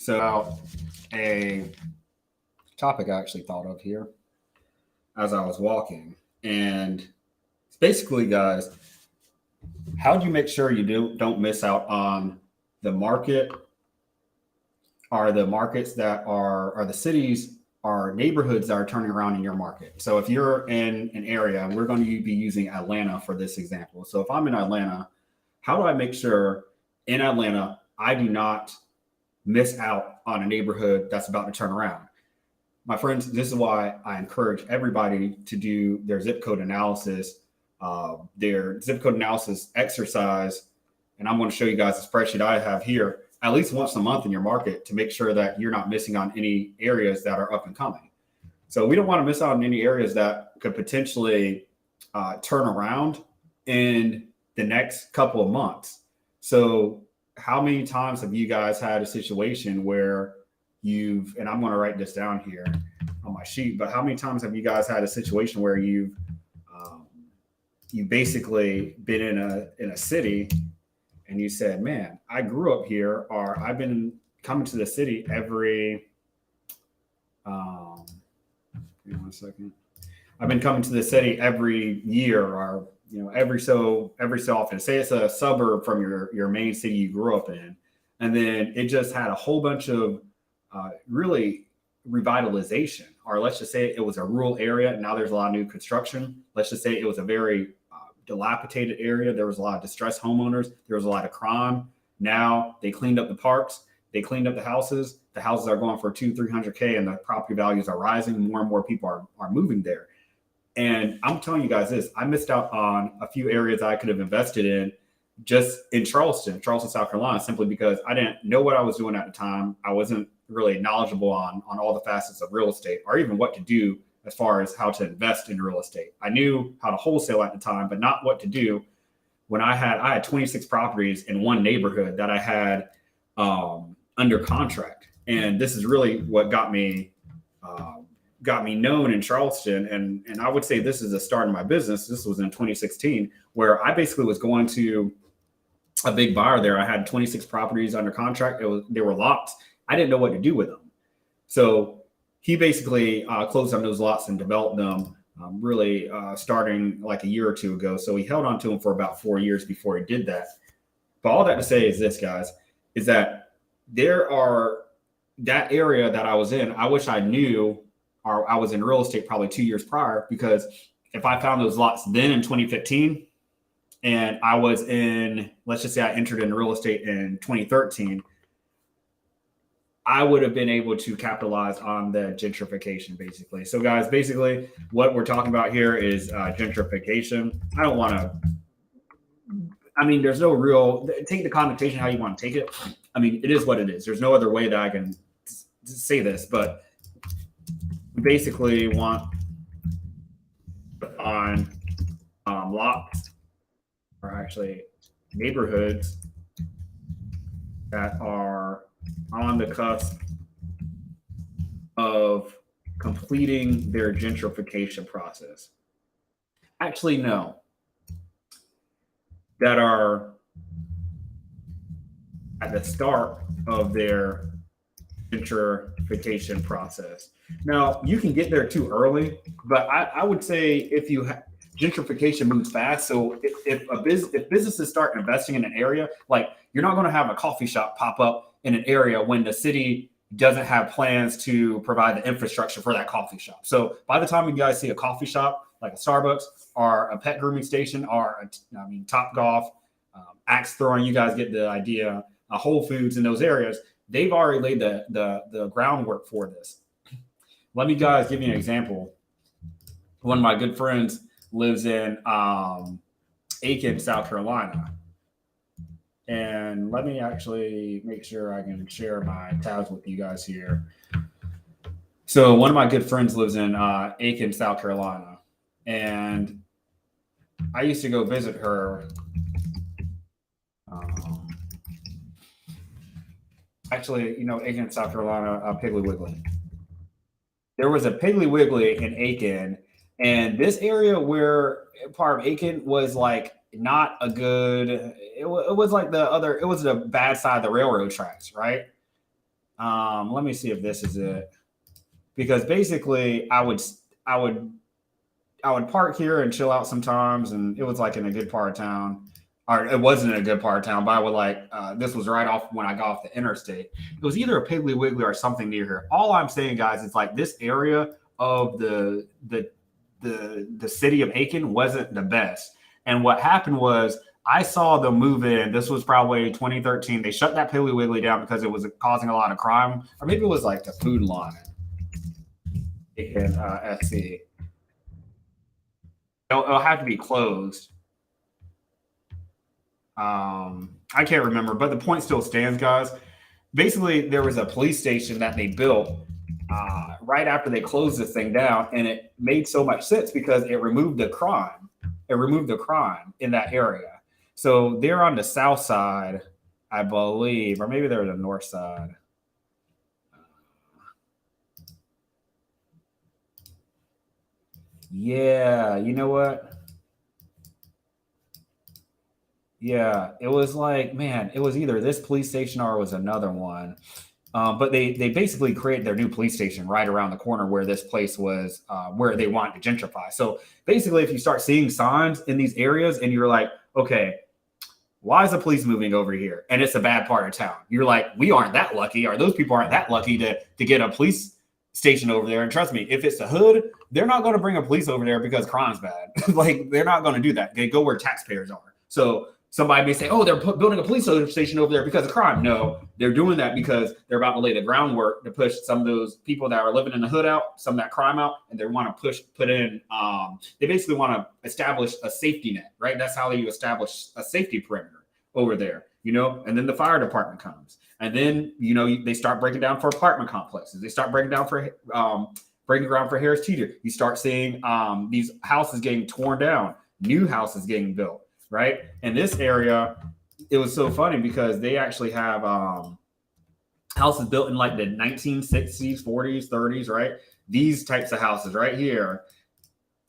So, a topic I actually thought of here as I was walking, and it's basically, guys, how do you make sure you don't miss out on the market, are the markets that are the cities, are neighborhoods that are turning around in your market. So if you're in an area, and we're going to be using Atlanta for this example. So if I'm in Atlanta, how do I make sure in Atlanta I do not miss out on a neighborhood that's about to turn around? My friends, this is why I encourage everybody to do their zip code analysis exercise. And I'm going to show you guys a spreadsheet I have here at least once a month in your market to make sure that you're not missing on any areas that are up and coming. So we don't want to miss out on any areas that could potentially turn around in the next couple of months. So how many times have you guys had a situation where and I'm going to write this down here on my sheet, but how many times have you guys had a situation where you basically been in a city and you said, man, I grew up here, or I've been coming to the city every, give me 1 second. I've been coming to the city every year, or every so often. Say it's a suburb from your main city you grew up in, and then it just had a whole bunch of really revitalization, or let's just say it was a rural area. Now there's a lot of new construction. Let's just say it was a very dilapidated area. There was a lot of distressed homeowners. There was a lot of crime. Now they cleaned up the parks. They cleaned up the houses. The houses are going for 200-300K, and the property values are rising. More and more people are moving there. And I'm telling you guys this, I missed out on a few areas I could have invested in just in Charleston, South Carolina, simply because I didn't know what I was doing at the time. I wasn't really knowledgeable on all the facets of real estate, or even what to do as far as how to invest in real estate. I knew how to wholesale at the time, but not what to do when I had 26 properties in one neighborhood that I had under contract. And this is really what got me known in Charleston. And I would say this is the start of my business. This was in 2016, where I basically was going to a big buyer there. I had 26 properties under contract. They were lots. I didn't know what to do with them. So he basically closed on those lots and developed them really starting like a year or two ago. So he held on to them for about 4 years before he did that. But all that to say is this, guys, is that that area that I was in, I wish I knew, or I was in real estate probably 2 years prior, because if I found those lots then in 2015 and I was let's just say I entered in real estate in 2013, I would have been able to capitalize on the gentrification, basically. So, guys, basically what we're talking about here is gentrification. There's no real, take the connotation how you want to take it. I mean, it is what it is. There's no other way that I can say this, but we basically want on lots, or actually neighborhoods that are on the cusp of completing their gentrification process. Actually, no. That are at the start of their gentrification process. Now, you can get there too early, but I would say if gentrification moves fast. So if businesses start investing in an area, like you're not going to have a coffee shop pop up in an area when the city doesn't have plans to provide the infrastructure for that coffee shop. So by the time you guys see a coffee shop like a Starbucks or a pet grooming station or Top Golf, axe throwing, you guys get the idea, Whole Foods in those areas, they've already laid the groundwork for this. Let me guys give you an example. One of my good friends lives in Aiken, South Carolina. And let me actually make sure I can share my tabs with you guys here. So one of my good friends lives in Aiken, South Carolina. And I used to go visit her. Aiken, South Carolina, Piggly Wiggly. There was a Piggly Wiggly in Aiken. And this area where part of Aiken was like not a good, it was like it was the bad side of the railroad tracks, right? Let me see if this is it. Because basically I would I would park here and chill out sometimes, and it was like in a good part of town. Or it wasn't in a good part of town, but I would this was right off when I got off the interstate. It was either a Piggly Wiggly or something near here. All I'm saying, guys, is like this area of the city of Aiken wasn't the best. And what happened was I saw them move in. This was probably 2013. They shut that Piggly Wiggly down because it was causing a lot of crime, or maybe it was like the food line. Aiken SC. It'll have to be closed. I can't remember, but the point still stands, guys. Basically, there was a police station that they built right after they closed this thing down, and it made so much sense because it removed the crime. It removed the crime in that area. So they're on the south side, I believe, or maybe they're the north side. Yeah, you know what? Yeah, it was like, man, it was either this police station or it was another one. But they basically created their new police station right around the corner where this place was, where they wanted to gentrify. So basically, if you start seeing signs in these areas and you're like, okay, why is the police moving over here? And it's a bad part of town. You're like, we aren't that lucky, or those people aren't that lucky to get a police station over there. And trust me, if it's the hood, they're not going to bring a police over there because crime's bad. Like, they're not going to do that. They go where taxpayers are. So somebody may say, oh, they're building a police station over there because of crime. No, they're doing that because they're about to lay the groundwork to push some of those people that are living in the hood out, some of that crime out, and they want to put in, they basically want to establish a safety net, right? That's how you establish a safety perimeter over there, and then the fire department comes. And then, they start breaking down for apartment complexes. They start breaking down for, breaking ground for Harris Teeter. You start seeing these houses getting torn down, new houses getting built. Right. In this area, it was so funny because they actually have houses built in like the 1960s, 40s, 30s. Right. These types of houses right here.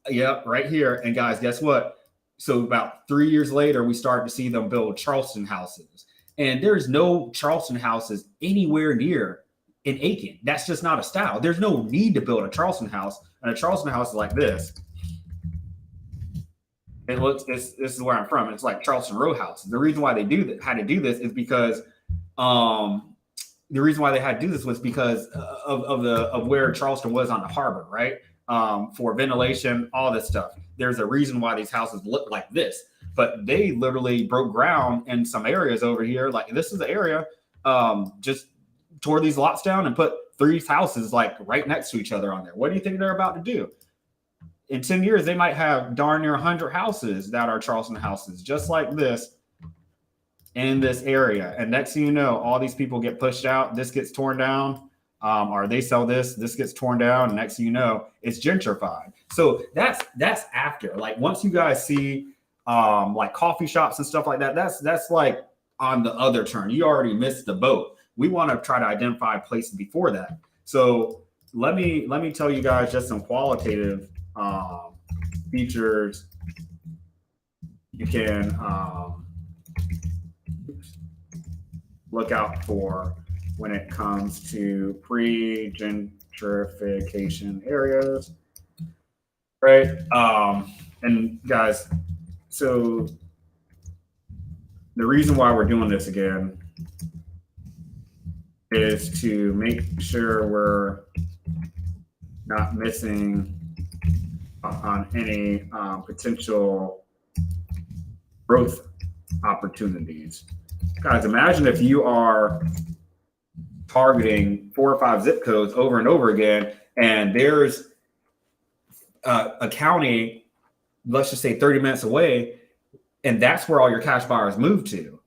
Yep. Right here. And guys, guess what? So about 3 years later, we started to see them build Charleston houses. And there's no Charleston houses anywhere near in Aiken. That's just not a style. There's no need to build a Charleston house. And a Charleston house is like this. It looks. This is where I'm from. It's like Charleston Row House. The reason why they had to do this is because the reason why they had to do this was because of where Charleston was on the harbor, right? For ventilation, all this stuff. There's a reason why these houses look like this. But they literally broke ground in some areas over here. Like, this is the area. Just tore these lots down and put 3 houses like right next to each other on there. What do you think they're about to do? In 10 years, they might have darn near 100 houses that are Charleston houses, just like this in this area. And next thing you know, all these people get pushed out. This gets torn down, or they sell this. This gets torn down. And next thing you know, it's gentrified. So that's after. Like, once you guys see like coffee shops and stuff like that, that's like on the other turn. You already missed the boat. We want to try to identify places before that. So let me tell you guys just some qualitative features you can look out for when it comes to pre-gentrification areas, right? And guys, so the reason why we're doing this again is to make sure we're not missing on any potential growth opportunities. Guys, imagine if you are targeting 4 or 5 zip codes over and over again, and there's a county, let's just say 30 minutes away, and that's where all your cash buyers move to,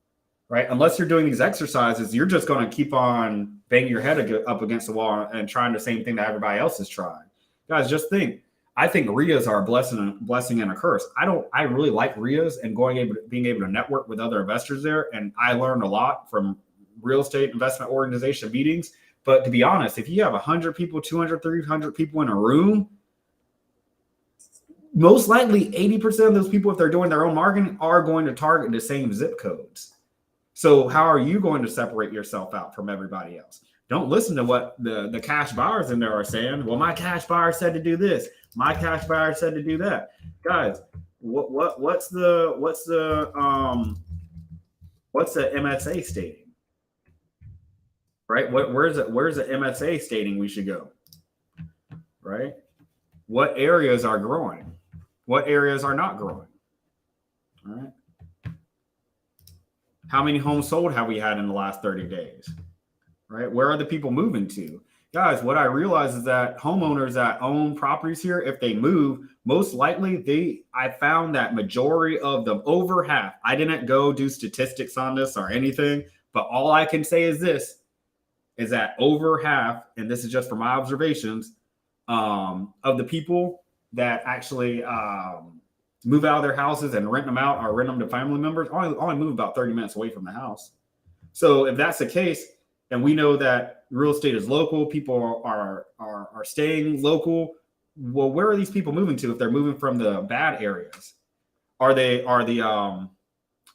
right? Unless you're doing these exercises, you're just going to keep on banging your head up against the wall and trying the same thing that everybody else is trying. Guys, just think. I think RIAs are a blessing and a curse. I really like RIAs and being able to network with other investors there. And I learned a lot from real estate investment organization meetings. But to be honest, if you have 100 people, 200, 300 people in a room, most likely 80% of those people, if they're doing their own marketing, are going to target the same zip codes. So how are you going to separate yourself out from everybody else? Don't listen to what the cash buyers in there are saying. Well, my cash buyer said to do this. My cash buyer said to do that. Guys, what's the MSA stating? Right? Where's the MSA stating we should go? Right? What areas are growing? What areas are not growing? All right. How many homes sold have we had in the last 30 days? Right? Where are the people moving to? Guys, what I realize is that homeowners that own properties here, if they move, most likely I found that majority of them, over half, I didn't go do statistics on this or anything, but all I can say is this, is that over half, and this is just from my observations, of the people that actually move out of their houses and rent them out or rent them to family members only move about 30 minutes away from the house. So if that's the case, and we know that real estate is local, people are staying local. Well, where are these people moving to if they're moving from the bad areas? Are the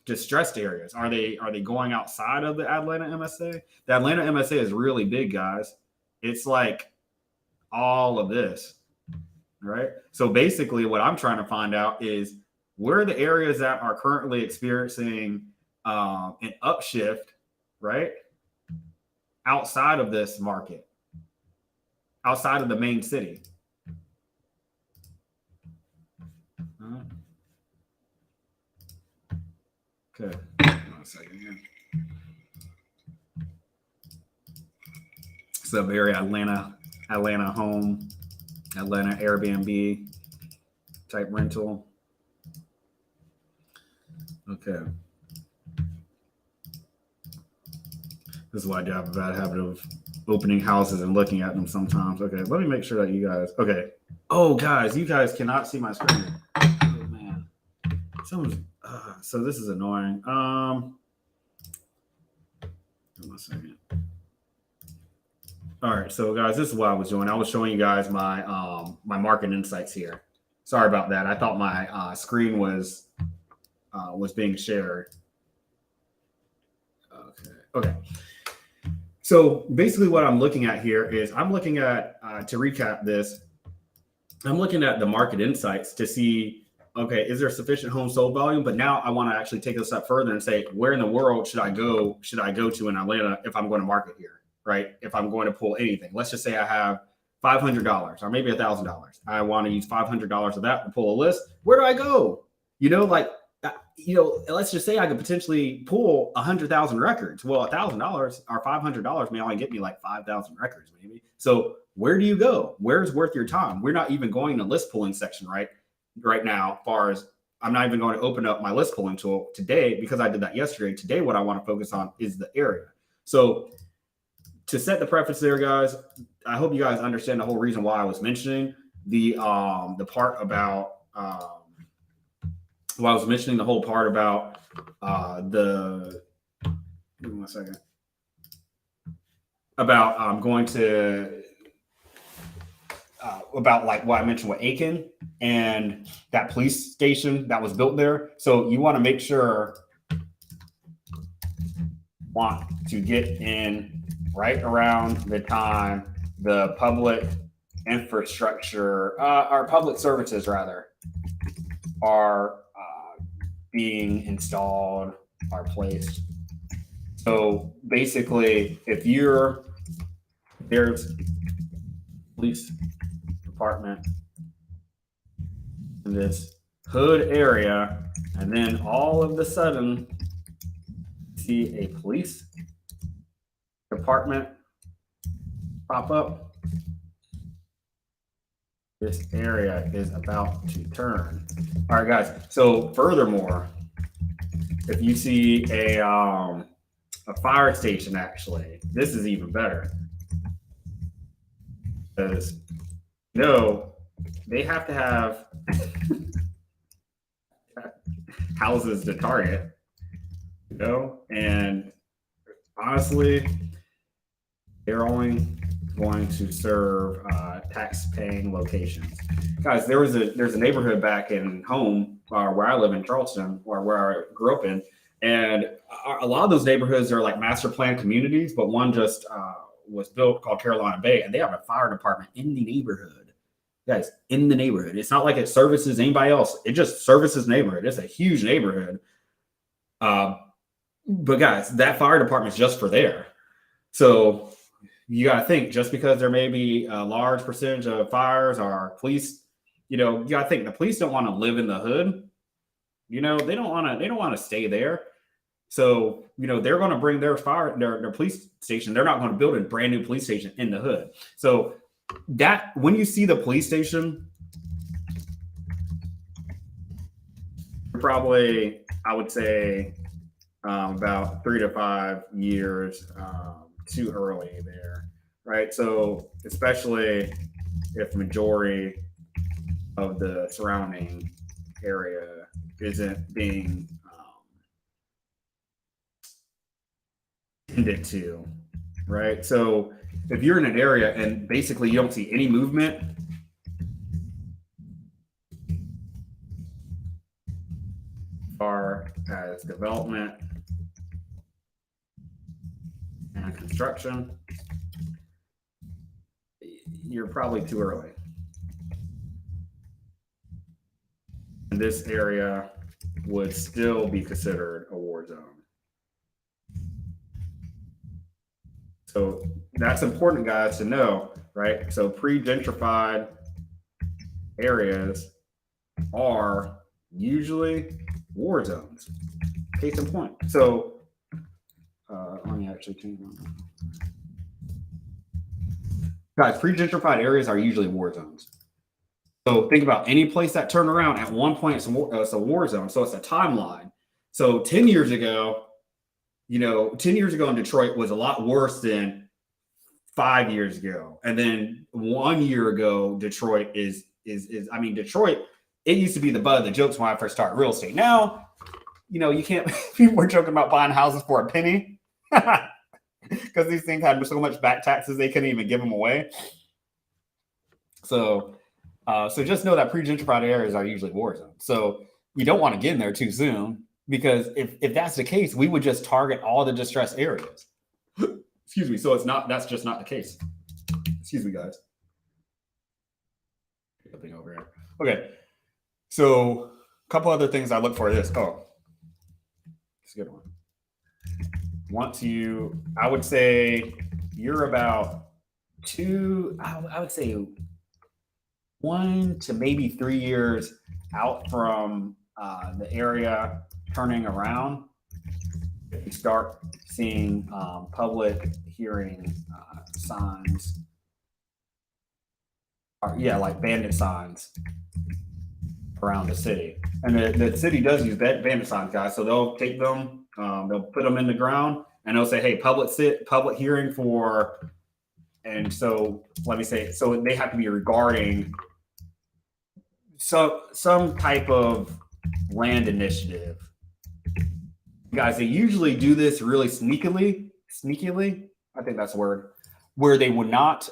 distressed areas? Are they going outside of the Atlanta MSA? The Atlanta MSA is really big, guys. It's like all of this, right? So basically what I'm trying to find out is where are the areas that are currently experiencing an upshift, right? Outside of this market, outside of the main city. Okay. One second here. Sub area Atlanta home, Atlanta Airbnb type rental. Okay. This is why I have a bad habit of opening houses and looking at them sometimes. Okay, let me make sure that you guys. Okay. Oh, guys, you guys cannot see my screen. Oh man, so this is annoying. One second. All right, so guys, this is what I was doing. I was showing you guys my my market insights here. Sorry about that. I thought my screen was being shared. Okay. So basically what I'm looking at here is I'm looking at, to recap this, I'm looking at the market insights to see, okay, is there sufficient home sold volume? But now I want to actually take it a step further and say, where in the world should I go to in Atlanta if I'm going to market here, right? If I'm going to pull anything, let's just say I have $500 or maybe $1,000. I want to use $500 of that to pull a list. Where do I go? Let's just say I could potentially pull 100,000 records. Well, $1,000 or $500 may only get me like 5,000 records, maybe. So where do you go? Where's worth your time? We're not even going to list pulling section right now. As far as I'm not even going to open up my list pulling tool today because I did that yesterday. Today, what I want to focus on is the area. So to set the preface there, guys, I hope you guys understand the whole reason why I was mentioning the part about. Well, I was mentioning the whole part about give me 1 second. About going to about like what I mentioned with Aiken and that police station that was built there. So you want to make sure to get in right around the time the public infrastructure or public services rather are being installed or placed. So basically, if there's police department in this hood area, and then all of a sudden see a police department pop up, this area is about to turn. All right, guys. So furthermore, if you see a fire station, actually, this is even better. Because they have to have houses to target, and honestly, they're only going to serve tax-paying locations. Guys, there's a neighborhood back in home where I live in Charleston, or where I grew up in, and a lot of those neighborhoods are like master plan communities, but one just was built called Carolina Bay, and they have a fire department in the neighborhood. Guys, in the neighborhood. It's not like it services anybody else. It just services neighborhood. It's a huge neighborhood. But guys, that fire department is just for there. So you got to think, just because there may be a large percentage of fires or police, you got to think the police don't want to live in the hood. They don't want to stay there. So, they're going to bring their police station. They're not going to build a brand new police station in the hood. So that when you see the police station, probably, I would say, about 3 to 5 years too early there, right? So especially if majority of the surrounding area isn't being tended to, right? So if you're in an area and basically you don't see any movement, far as development and construction, you're probably too early. And this area would still be considered a war zone. So that's important, guys, to know, right? So pre-gentrified areas are usually war zones. Case in point. So let me actually change that. Guys, pre-gentrified areas are usually war zones. So think about any place that turned around at one point, it's a war zone. So it's a timeline. So 10 years ago, 10 years ago in Detroit was a lot worse than 5 years ago. And then 1 year ago, Detroit is Detroit, it used to be the butt of the jokes when I first started real estate. Now, you can't, people were joking about buying houses for a penny because these things had so much back taxes, they couldn't even give them away. So just know that pre-gentrified areas are usually war zones. So you don't want to get in there too soon, because if that's the case, we would just target all the distressed areas. Excuse me. So that's just not the case. Excuse me, guys. Something over here. Okay. So a couple other things I look for is, it's a good one. I would say you're about I would say 1 to maybe 3 years out from the area turning around. If you start seeing public hearing signs, like bandit signs around the city. And the city does use bandit signs, guys. So they'll take them, they'll put them in the ground, and they'll say, hey, public hearing for, and so let me say, so they have to be regarding some type of land initiative. Guys, they usually do this really sneakily, I think that's the word, where they're not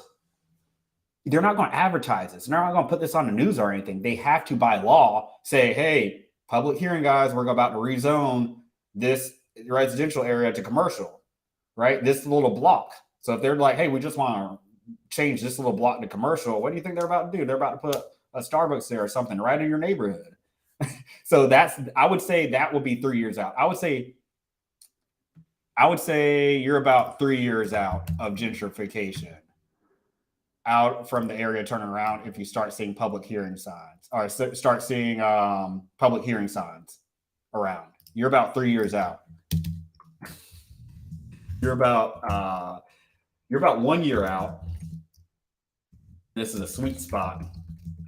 going to advertise this. They're not going to put this on the news or anything. They have to, by law, say, hey, public hearing, guys, we're about to rezone this residential area to commercial, right? This little block. So if they're like, hey, we just want to change this little block to commercial, what do you think they're about to do? They're about to put a Starbucks there or something right in your neighborhood. So I would say that would be 3 years out. I would say you're about 3 years out of gentrification, out from the area turning around, if you start seeing public hearing signs or start seeing public hearing signs around. You're about 3 years out. You're about 1 year out. This is a sweet spot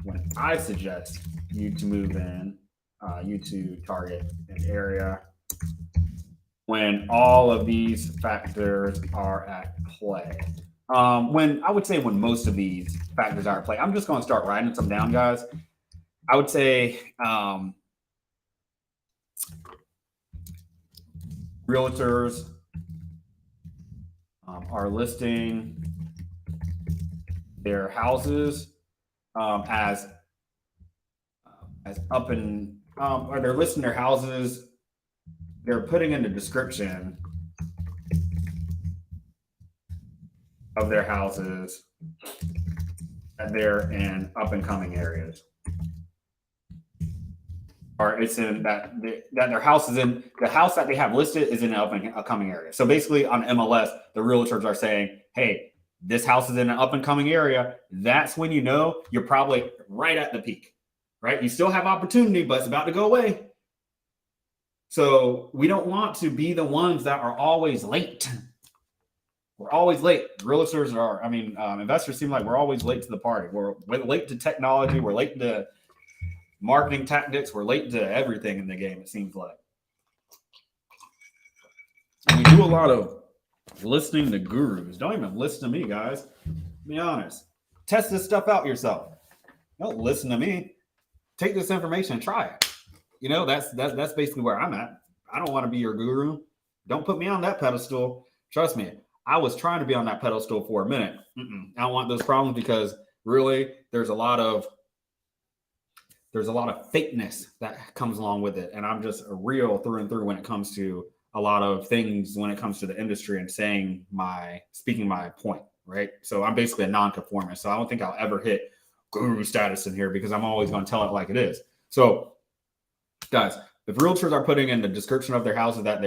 when I suggest you to move in, you to target an area when all of these factors are at play. When most of these factors are at play, I'm just going to start writing some down, guys. I would say realtors are listing their houses as up and or they're listing their houses. They're putting in the description of their houses that they're in up and coming areas, or it's in that their house is in the house that they have listed is in an up and coming area. So basically, on MLS, the realtors are saying, "Hey, this house is in an up and coming area." That's when you know you're probably right at the peak, right? You still have opportunity, but it's about to go away. So we don't want to be the ones that are always late. We're always late. Realtors are, investors seem like we're always late to the party. We're late to technology. We're late to marketing tactics. We're late to everything in the game, it seems like. And we do a lot of listening to gurus. Don't even listen to me, guys. Be honest. Test this stuff out yourself. Don't listen to me. Take this information and try it. That's basically where I'm at. I don't want to be your guru. Don't put me on that pedestal. Trust me. I was trying to be on that pedestal for a minute. I don't want those problems because really there's a lot of fakeness that comes along with it. And I'm just real through and through when it comes to a lot of things, when it comes to the industry and speaking my point, right? So I'm basically a non-conformist. So I don't think I'll ever hit guru status in here because I'm always going to tell it like it is. So guys, if realtors are putting in the description of their houses that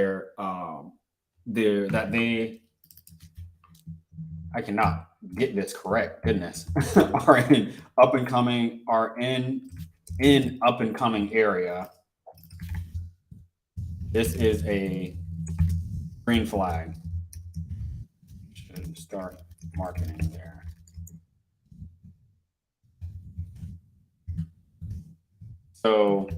I cannot get this correct. Goodness, are in up and coming area. This is a green flag. Should start marketing there. So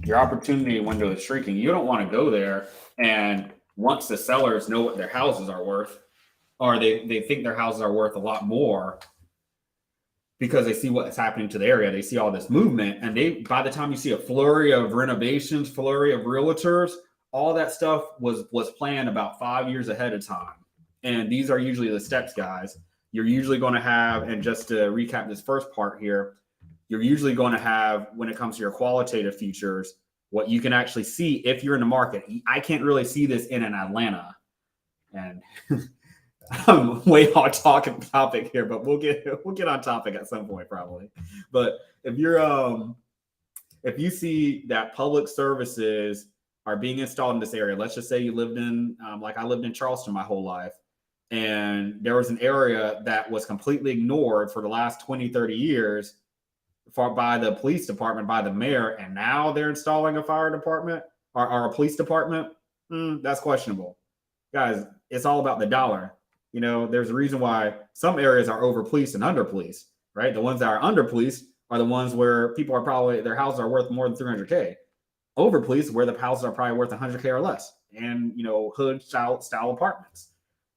your opportunity window is shrinking. You don't want to go there. And once the sellers know what their houses are worth, or they think their houses are worth a lot more because they see what's happening to the area. They see all this movement. And by the time you see a flurry of renovations, flurry of realtors, all that stuff was planned about 5 years ahead of time. And these are usually the steps, guys. You're usually going to have, and just to recap this first part here, you're usually going to have, when it comes to your qualitative features, what you can actually see if you're in the market. I can't really see this in an Atlanta. And I'm way off topic here, but we'll get on topic at some point probably. But if you see that public services are being installed in this area, let's just say you lived in, like I lived in Charleston my whole life, and there was an area that was completely ignored for the last 20, 30 years by the police department, by the mayor, and now they're installing a fire department or a police department. That's questionable. Guys, it's all about the dollar. There's a reason why some areas are over policed and under policed, right? The ones that are under policed are the ones where people are probably, their houses are worth more than 300K. Over policed, where the houses are probably worth 100K or less, and hood style apartments.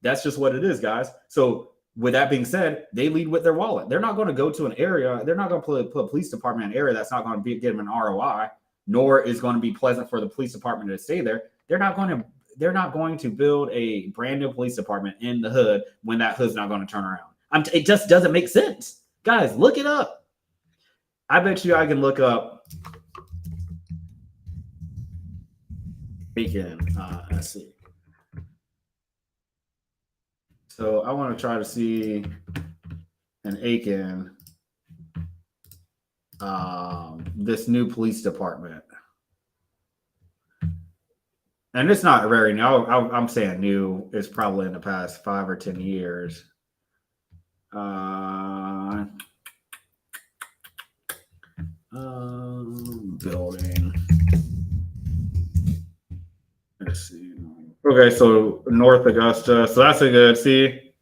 That's just what it is, guys. So with that being said, they lead with their wallet. They're not going to go to an area. They're not going to put a police department in an area that's not going to give them an ROI, nor is going to be pleasant for the police department to stay there. They're not going to build a brand new police department in the hood when that hood's not going to turn around. It just doesn't make sense. Guys, look it up. I bet you I can look up. Let's see. So I want to try to see an Aiken, this new police department. And it's not very new. I'm saying new. It's probably in the past 5 or 10 years. Building. Let's see. Okay, so North Augusta. So that's a good see.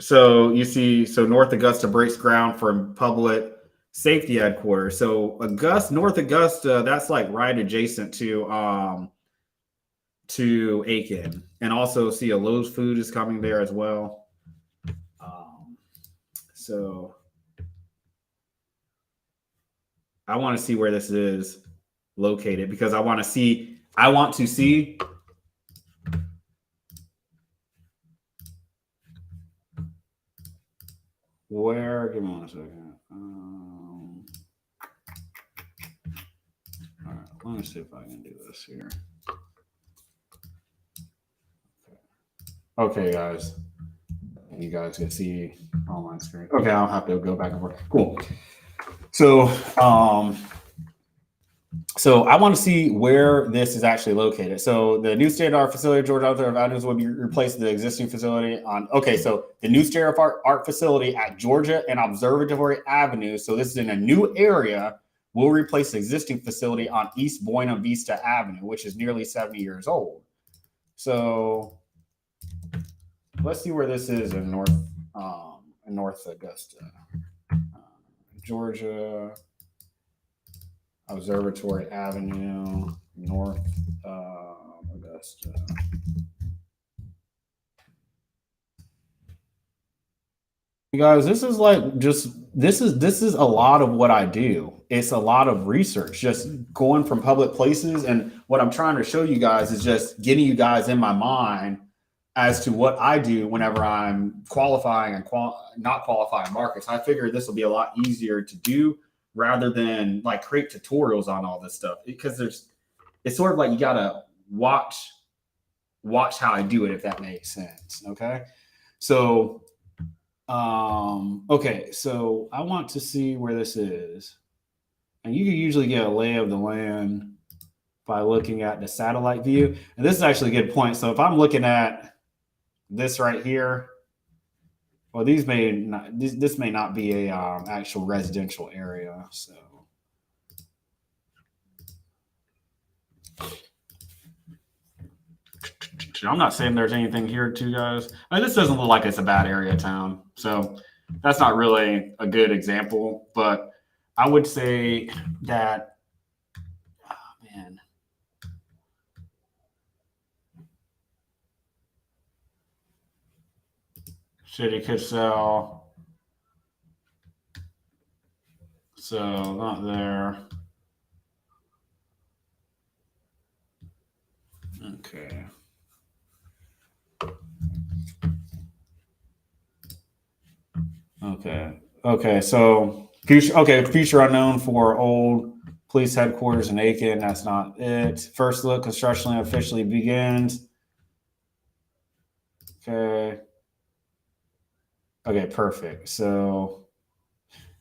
So you see, North Augusta breaks ground for public safety headquarters. So North Augusta, that's like right adjacent to Aiken. And also see a Lowe's Food is coming there as well. So I want to see where this is located because I want to see where, give me 1 second. All right, let me see if I can do this here. Okay. Okay, guys. You guys can see on my screen. Okay, I don't have to go back and forth. Cool. So, so I want to see where this is actually located. So the new state-of-the-art facility, Georgia Outdoor Avenues, will be replacing the existing facility on. Okay, so the new state-of-the-art facility at Georgia and Observatory Avenue. So this is in a new area. Will replace the existing facility on East Buena Vista Avenue, which is nearly 70 years old. So let's see where this is in North Augusta, Georgia. Observatory Avenue, North Augusta. You guys, this is like just this is a lot of what I do. It's a lot of research, just going from public places, and what I'm trying to show you guys is just getting you guys in my mind as to what I do whenever I'm qualifying and not qualifying markets. I figure this will be a lot easier to do rather than like create tutorials on all this stuff, because it's sort of like you gotta watch how I do it, if that makes sense. Okay. So okay, so I want to see where this is. And you can usually get a lay of the land by looking at the satellite view. And this is actually a good point. So if I'm looking at this right here, well, this may not be a actual residential area. So I'm not saying there's anything here too, guys. I mean, this doesn't look like it's a bad area of town. So that's not really a good example, but I would say that, oh, man. City could sell. So not there. Okay. Okay. So future unknown for old police headquarters in Aiken. That's not it. First look, construction officially begins. Okay. Okay, perfect. So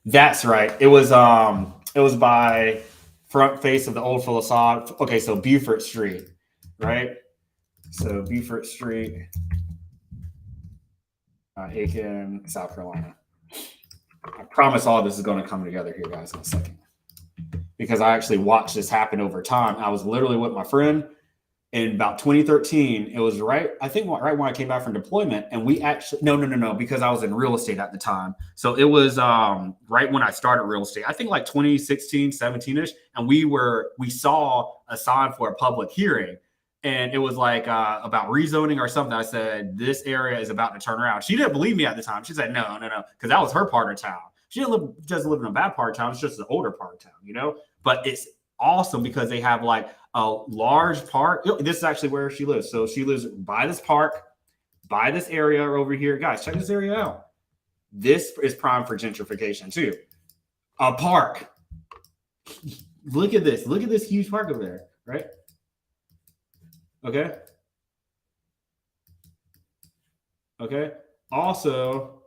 that's right. It was by front face of the old facade. Okay, so Beaufort Street, right? So Beaufort Street, Aiken, South Carolina. I promise all this is going to come together here, guys, in a second, because I actually watched this happen over time. I was literally with my friend in about 2013. It was right when I came back from deployment, and we actually no, because I was in real estate at the time. So it was right when I started real estate. I think like 2016, 17ish, and we saw a sign for a public hearing. And it was like about rezoning or something. I said, this area is about to turn around. She didn't believe me at the time. She said, no, because that was her part of town. She doesn't live in a bad part of town. It's just an older part of town, But it's awesome because they have like a large park. This is actually where she lives. So she lives by this park, by this area over here. Guys, check this area out. This is prime for gentrification too. A park. Look at this. Look at this huge park over there, right? Okay. Also,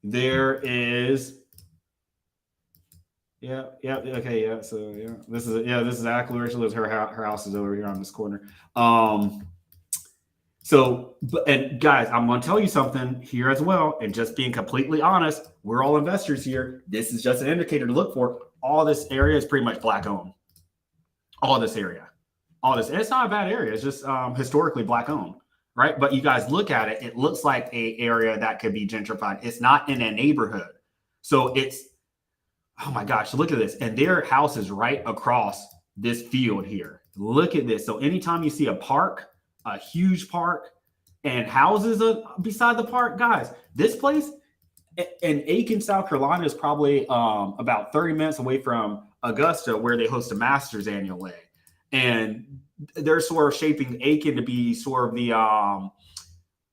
there is. Yeah. Okay. Yeah. So yeah, this is exactly where she lives. Her house is over here on this corner. And guys, I'm going to tell you something here as well. And just being completely honest, we're all investors here. This is just an indicator to look for. All this area is pretty much black owned. All this area. And it's not a bad area. It's just historically black owned, right? But you guys look at it, it looks like a area that could be gentrified. It's not in a neighborhood. So it's, oh my gosh, look at this. And their house is right across this field here. Look at this. So anytime you see a park, a huge park, and houses beside the park, guys, this place in Aiken, South Carolina is probably about 30 minutes away from Augusta, where they host a Masters annually. And they're sort of shaping Aiken to be sort of the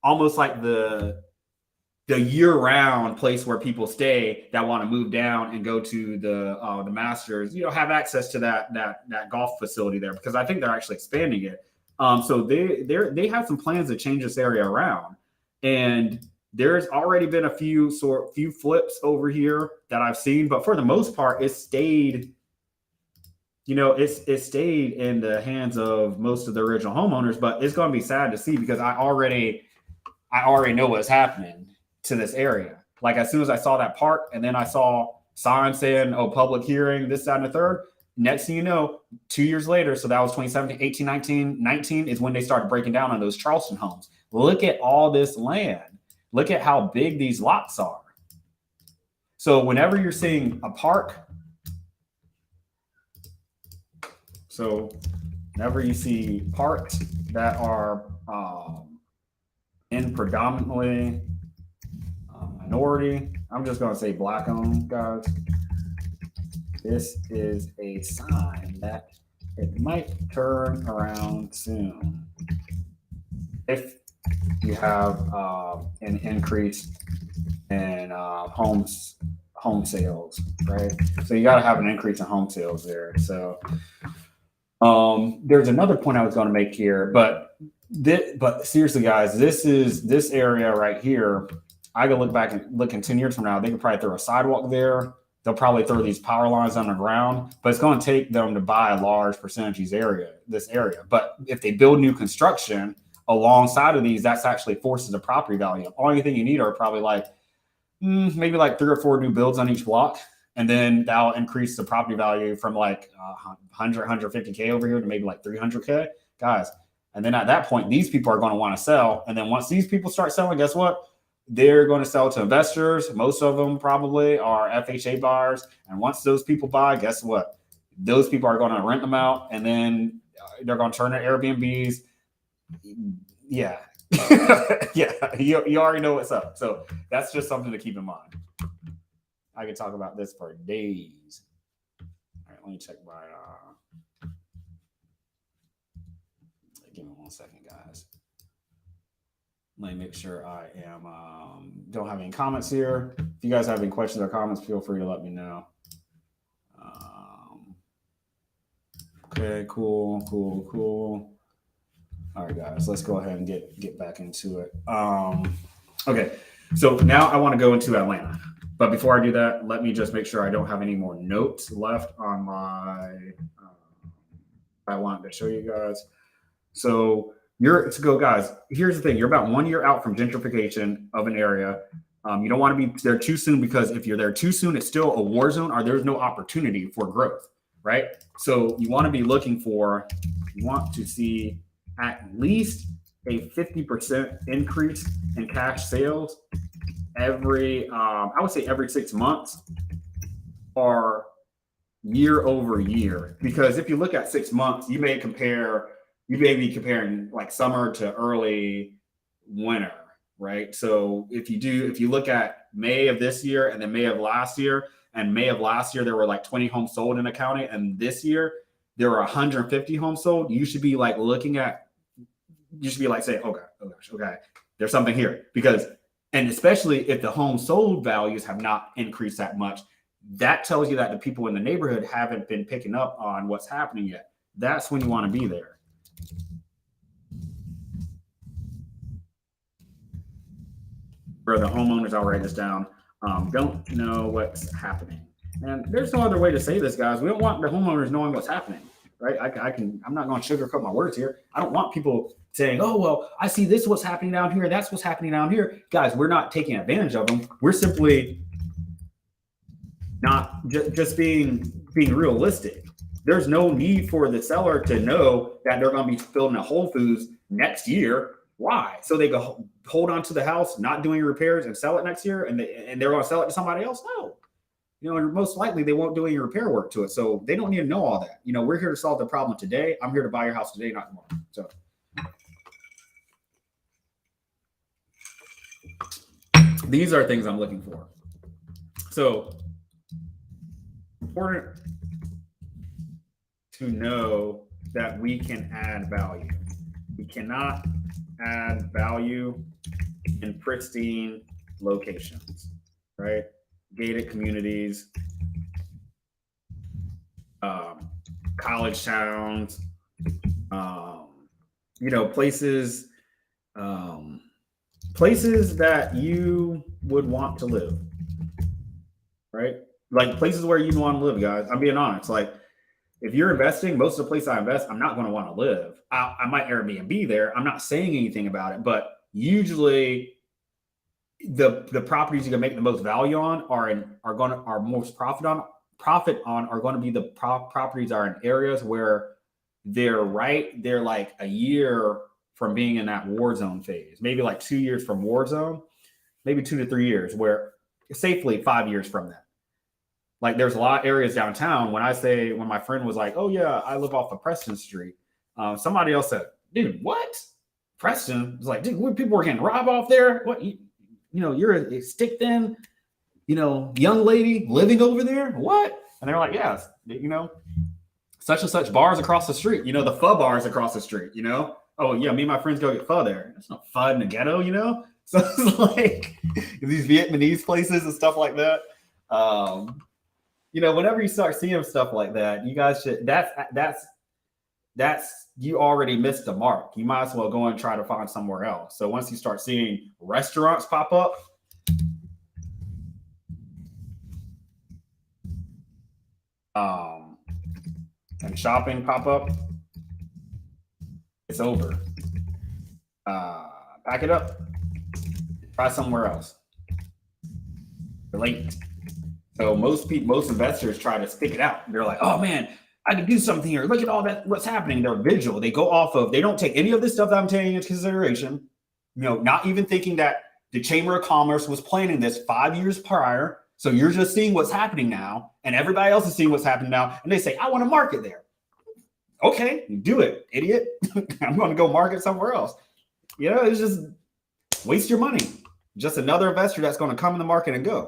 almost like the year-round place where people stay that want to move down and go to the Masters. Have access to that golf facility there, because I think they're actually expanding it. So they have some plans to change this area around, and there's already been a few flips over here that I've seen, but for the most part, it stayed. It stayed in the hands of most of the original homeowners, but it's going to be sad to see because I already know what's happening to this area. Like as soon as I saw that park, and then I saw signs saying, "Oh, public hearing, this, that, and the third." Next thing you know, 2 years later, so that was 2017, 18, 19, 19 is when they started breaking down on those Charleston homes. Look at all this land. Look at how big these lots are. So whenever you're seeing a park, so whenever you see parks that are in predominantly minority, I'm just going to say black owned, guys. This is a sign that it might turn around soon if you have an increase in home sales, right? So you got to have an increase in home sales there. So there's another point I was going to make here, but seriously, guys, this area right here. I could look back and look in 10 years from now, they could probably throw a sidewalk there. They'll probably throw these power lines underground, but it's going to take them to buy a large percentage of this area. But if they build new construction alongside of these, that's actually forces the property value. Only thing you need are probably maybe like 3 or 4 new builds on each block. And then that'll increase the property value from like 100, 150K over here to maybe like 300K, guys. And then at that point, these people are going to want to sell. And then once these people start selling, guess what? They're going to sell to investors. Most of them probably are FHA buyers. And once those people buy, guess what? Those people are going to rent them out, and then they're going to turn to Airbnbs. Yeah. Yeah. You already know what's up. So that's just something to keep in mind. I could talk about this for days. All right, let me check my give me 1 second, guys. Let me make sure I am don't have any comments here. If you guys have any questions or comments, feel free to let me know. Okay, cool. All right, guys, let's go ahead and get back into it. Okay, so now I want to go into Atlanta. But before I do that, let me just make sure I don't have any more notes left on my I wanted to show you guys. So guys, here's the thing. You're about 1 year out from gentrification of an area. You don't want to be there too soon, because if you're there too soon, it's still a war zone, or there's no opportunity for growth, right? So you want to see at least a 50% increase in cash sales I would say every 6 months or year over year. Because if you look at 6 months, you may be comparing like summer to early winter, right? So if you look at May of this year and then May of last year, there were like 20 homes sold in the county, and this year there were 150 homes sold. You should be like saying, oh gosh, okay, there's something here. And especially if the home sold values have not increased that much, that tells you that the people in the neighborhood haven't been picking up on what's happening yet. That's when you want to be there. For the homeowners, I'll write this down. Don't know what's happening. And there's no other way to say this, guys. We don't want the homeowners knowing what's happening, right? I'm not going to sugarcoat my words here. I don't want people saying, oh, well, I see this, what's happening down here. That's what's happening down here. Guys, we're not taking advantage of them. We're simply not just being realistic. There's no need for the seller to know that they're going to be building a Whole Foods next year. Why? So they go hold on to the house, not doing repairs, and sell it next year, and they're going to sell it to somebody else? No. Most likely they won't do any repair work to it. So they don't need to know all that. We're here to solve the problem today. I'm here to buy your house today, not tomorrow. So these are things I'm looking for. So important to know that we can add value. We cannot add value in pristine locations, right? Gated communities, college towns, places, places that you would want to live, right? Like places where you want to live, guys. I'm being honest. Like if you're investing, most of the places I invest, I'm not going to want to live. I might Airbnb there. I'm not saying anything about it, but usually the properties you can make the most value on are most profit on are going to be the properties are in areas where they're like a year from being in that war zone phase, maybe like 2 years from war zone, maybe 2 to 3 years, where safely 5 years from that. Like there's a lot of areas downtown. When my friend was like, "Oh yeah, I live off of Preston Street," somebody else said, "Dude, what? Preston?" It's like, "Dude, what, people were getting robbed off there? What? You're a stick thin, young lady living over there? What?" And they're like, "Yeah, such and such bars across the street. The pho bars across the street. Oh yeah, me and my friends go get pho there. There's no pho in the ghetto, So it's like these Vietnamese places and stuff like that. Whenever you start seeing stuff like that, you guys should. That's you already missed the mark. You might as well go and try to find somewhere else. So once you start seeing restaurants pop up, and shopping pop up, it's over. Pack it up. Try somewhere else. You're late. So most investors try to stick it out. They're like, "Oh man, I can do something here. Look at all that. What's happening?" They're visual. They go off of. They don't take any of this stuff that I'm taking into consideration. Not even thinking that the Chamber of Commerce was planning this 5 years prior. So you're just seeing what's happening now, and everybody else is seeing what's happening now, and they say, "I want to market there." Okay, do it, idiot. I'm going to go market somewhere else. It's just waste your money. Just another investor that's going to come in the market and go.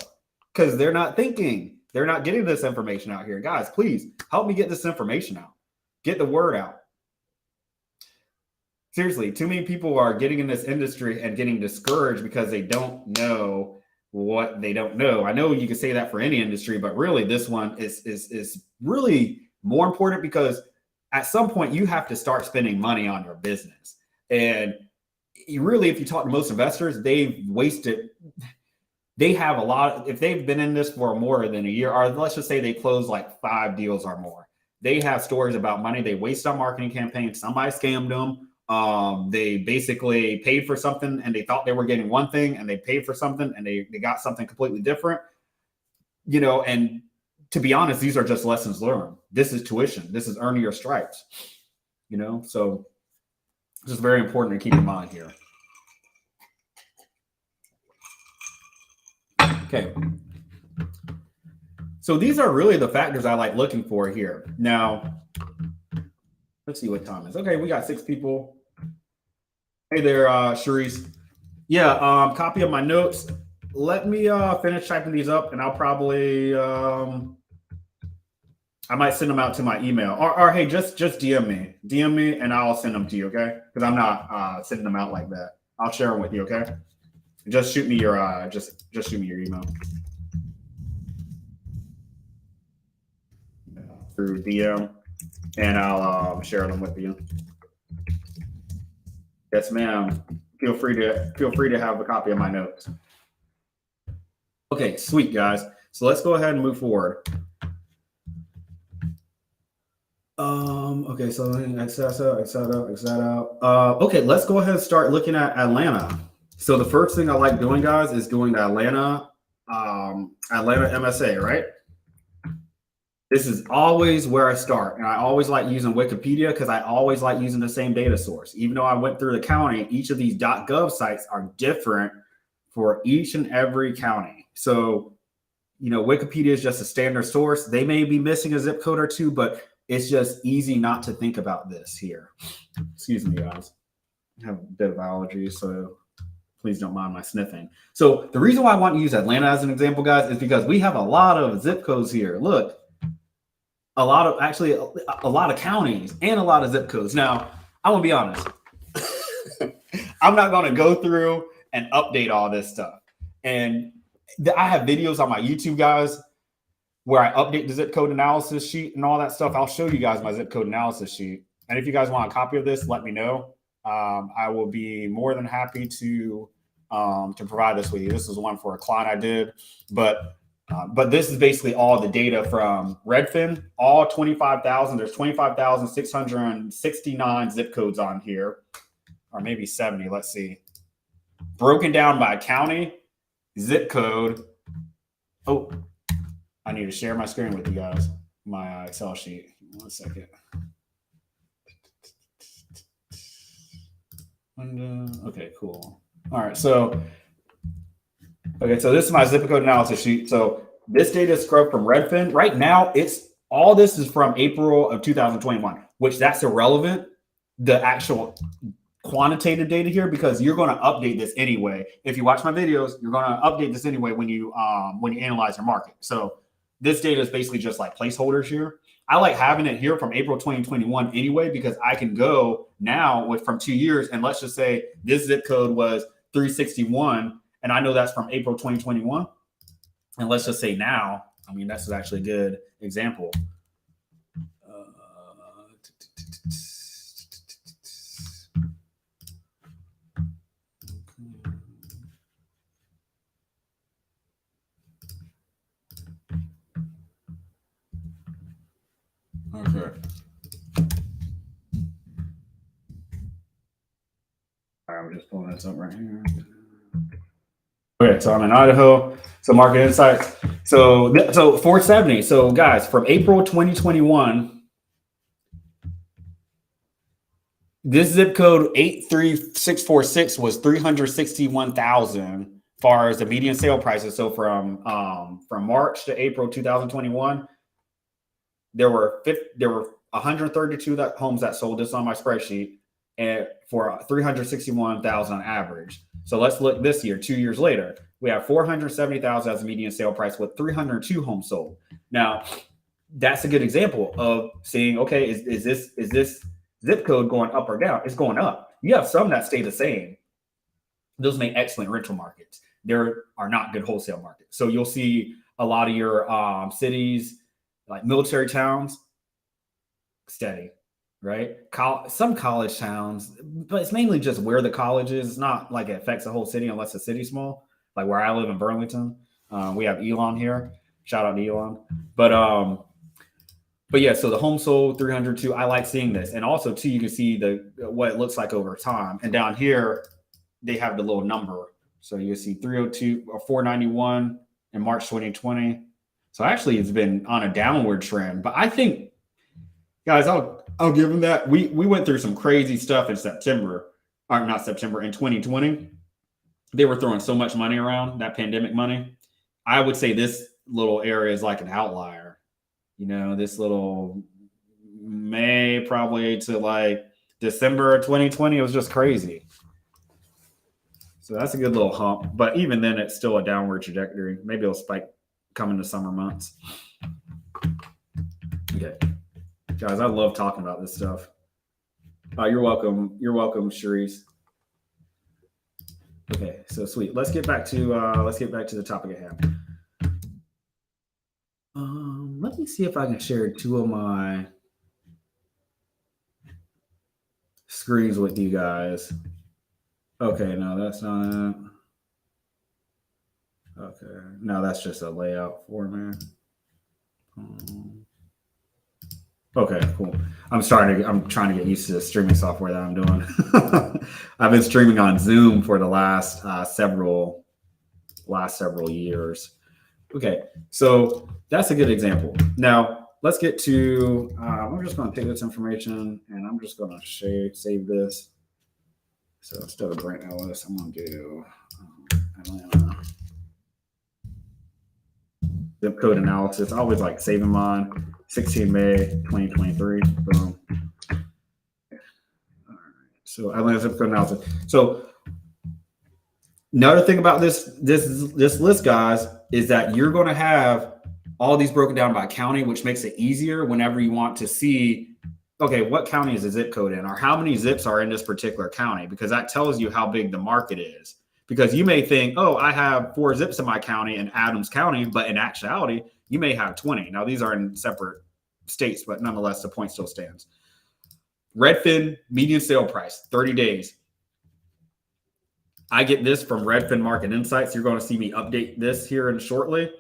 Because they're not thinking, they're not getting this information out here. Guys, please help me get this information out. Get the word out. Seriously, too many people are getting in this industry and getting discouraged because they don't know what they don't know. I know you can say that for any industry, but really this one is really more important because at some point you have to start spending money on your business. And really, if you talk to most investors, they've wasted. They have a lot. If they've been in this for more than a year, or let's just say they closed like 5 deals or more, they have stories about money they waste on marketing campaigns. Somebody scammed them. They basically paid for something and they thought they were getting one thing, and they paid for something and they got something completely different. And to be honest, these are just lessons learned. This is tuition. This is earning your stripes. So it's just very important to keep in mind here. Okay. So these are really the factors I like looking for here. Now, let's see what time it is. Okay, we got 6 people. Hey there, Sharice. Yeah, copy of my notes. Let me finish typing these up, and I'll probably I might send them out to my email. Or hey, just DM me, and I'll send them to you. Okay? Because I'm not sending them out like that. I'll share them with you. Okay? Just shoot me your just shoot me your email through DM, and I'll share them with you. Yes, ma'am. Feel free to have a copy of my notes. Okay, sweet guys. So let's go ahead and move forward. Okay, so X that out. Okay, let's go ahead and start looking at Atlanta. So the first thing I like doing, guys, is doing the Atlanta MSA, right? This is always where I start. And I always like using Wikipedia because I always like using the same data source. Even though I went through the county, each of these .gov sites are different for each and every county. So, Wikipedia is just a standard source. They may be missing a zip code or two, but it's just easy not to think about this here. Excuse me, guys. I have a bit of allergies, so please don't mind my sniffing. So the reason why I want to use Atlanta as an example, guys, is because we have a lot of zip codes here. Look, a lot of counties and a lot of zip codes. Now, I'm going to be honest. I'm not going to go through and update all this stuff. And I have videos on my YouTube, guys, where I update the zip code analysis sheet and all that stuff. I'll show you guys my zip code analysis sheet. And if you guys want a copy of this, let me know. I will be more than happy to provide this with you. This is one for a client I did, but this is basically all the data from Redfin, all 25,000. There's 25,669 zip codes on here, or maybe 70. Let's see. Broken down by county, zip code. Oh, I need to share my screen with you guys. My Excel sheet. 1 second. Okay, cool. All right, so this is my zip code analysis sheet. So this data is scrubbed from Redfin. Right now, all this is from April of 2021, which that's irrelevant. The actual quantitative data here, because you're going to update this anyway. If you watch my videos, you're going to update this anyway when you analyze your market. So this data is basically just like placeholders here. I like having it here from April 2021 anyway, because I can go now from 2 years, and let's just say this zip code was 361, and I know that's from April 2021. And let's just say now, I mean, that's actually a good example. Okay. I'm just pulling this up right here. Okay, so I'm in Idaho. So market insights. So 470. So guys, from April 2021, this zip code 83646 was 361,000 far as the median sale prices. So from March to April 2021, there were 132 homes that sold. This on my spreadsheet, and for 361,000 on average. So let's look this year, 2 years later, we have 470,000 as a median sale price with 302 homes sold. Now, that's a good example of saying, okay, is this zip code going up or down? It's going up. You have some that stay the same. Those make excellent rental markets. There are not good wholesale markets. So you'll see a lot of your cities, like military towns, steady, right? Some college towns, but it's mainly just where the college is. It's not like it affects the whole city unless the city's small. Like where I live in Burlington, we have Elon here. Shout out to Elon. But yeah, so the home sold 302. I like seeing this, and also too, you can see what it looks like over time. And down here, they have the little number, so you see 302 or 491 in March 2020. So actually, it's been on a downward trend. But I think, guys, I'll give them that. We went through some crazy stuff in September, or not September, in 2020. They were throwing so much money around, that pandemic money. I would say this little area is like an outlier. You know, this little May probably to like December 2020, it was just crazy. So that's a good little hump. But even then, it's still a downward trajectory. Maybe it'll spike coming to summer months. Okay. Guys, I love talking about this stuff. You're welcome. You're welcome, Sharice. Okay, so sweet. Let's get back to the topic at hand. Let me see if I can share two of my screens with you guys. Okay, no, that's not it. Okay, no, that's just a layout format. Okay, cool. I'm trying to get used to the streaming software that I'm doing. I've been streaming on Zoom for the last several years. Okay, so that's a good example. Now let's get to. I'm just going to take this information and I'm just going to save this. So instead of Brent Ellis, I'm going to do Atlanta. Zip code analysis. I always like saving mine. 16 May 2023. Boom. All right. So Atlanta zip code analysis. So another thing about this list, guys, is that you're going to have all these broken down by county, which makes it easier whenever you want to see, okay, what county is the zip code in, or how many zips are in this particular county, because that tells you how big the market is. Because you may think, oh, I have 4 zips in my county in Adams County, but in actuality, you may have 20. Now, these are in separate states, but nonetheless, the point still stands. Redfin median sale price, 30 days. I get this from Redfin Market Insights. You're going to see me update this here in shortly.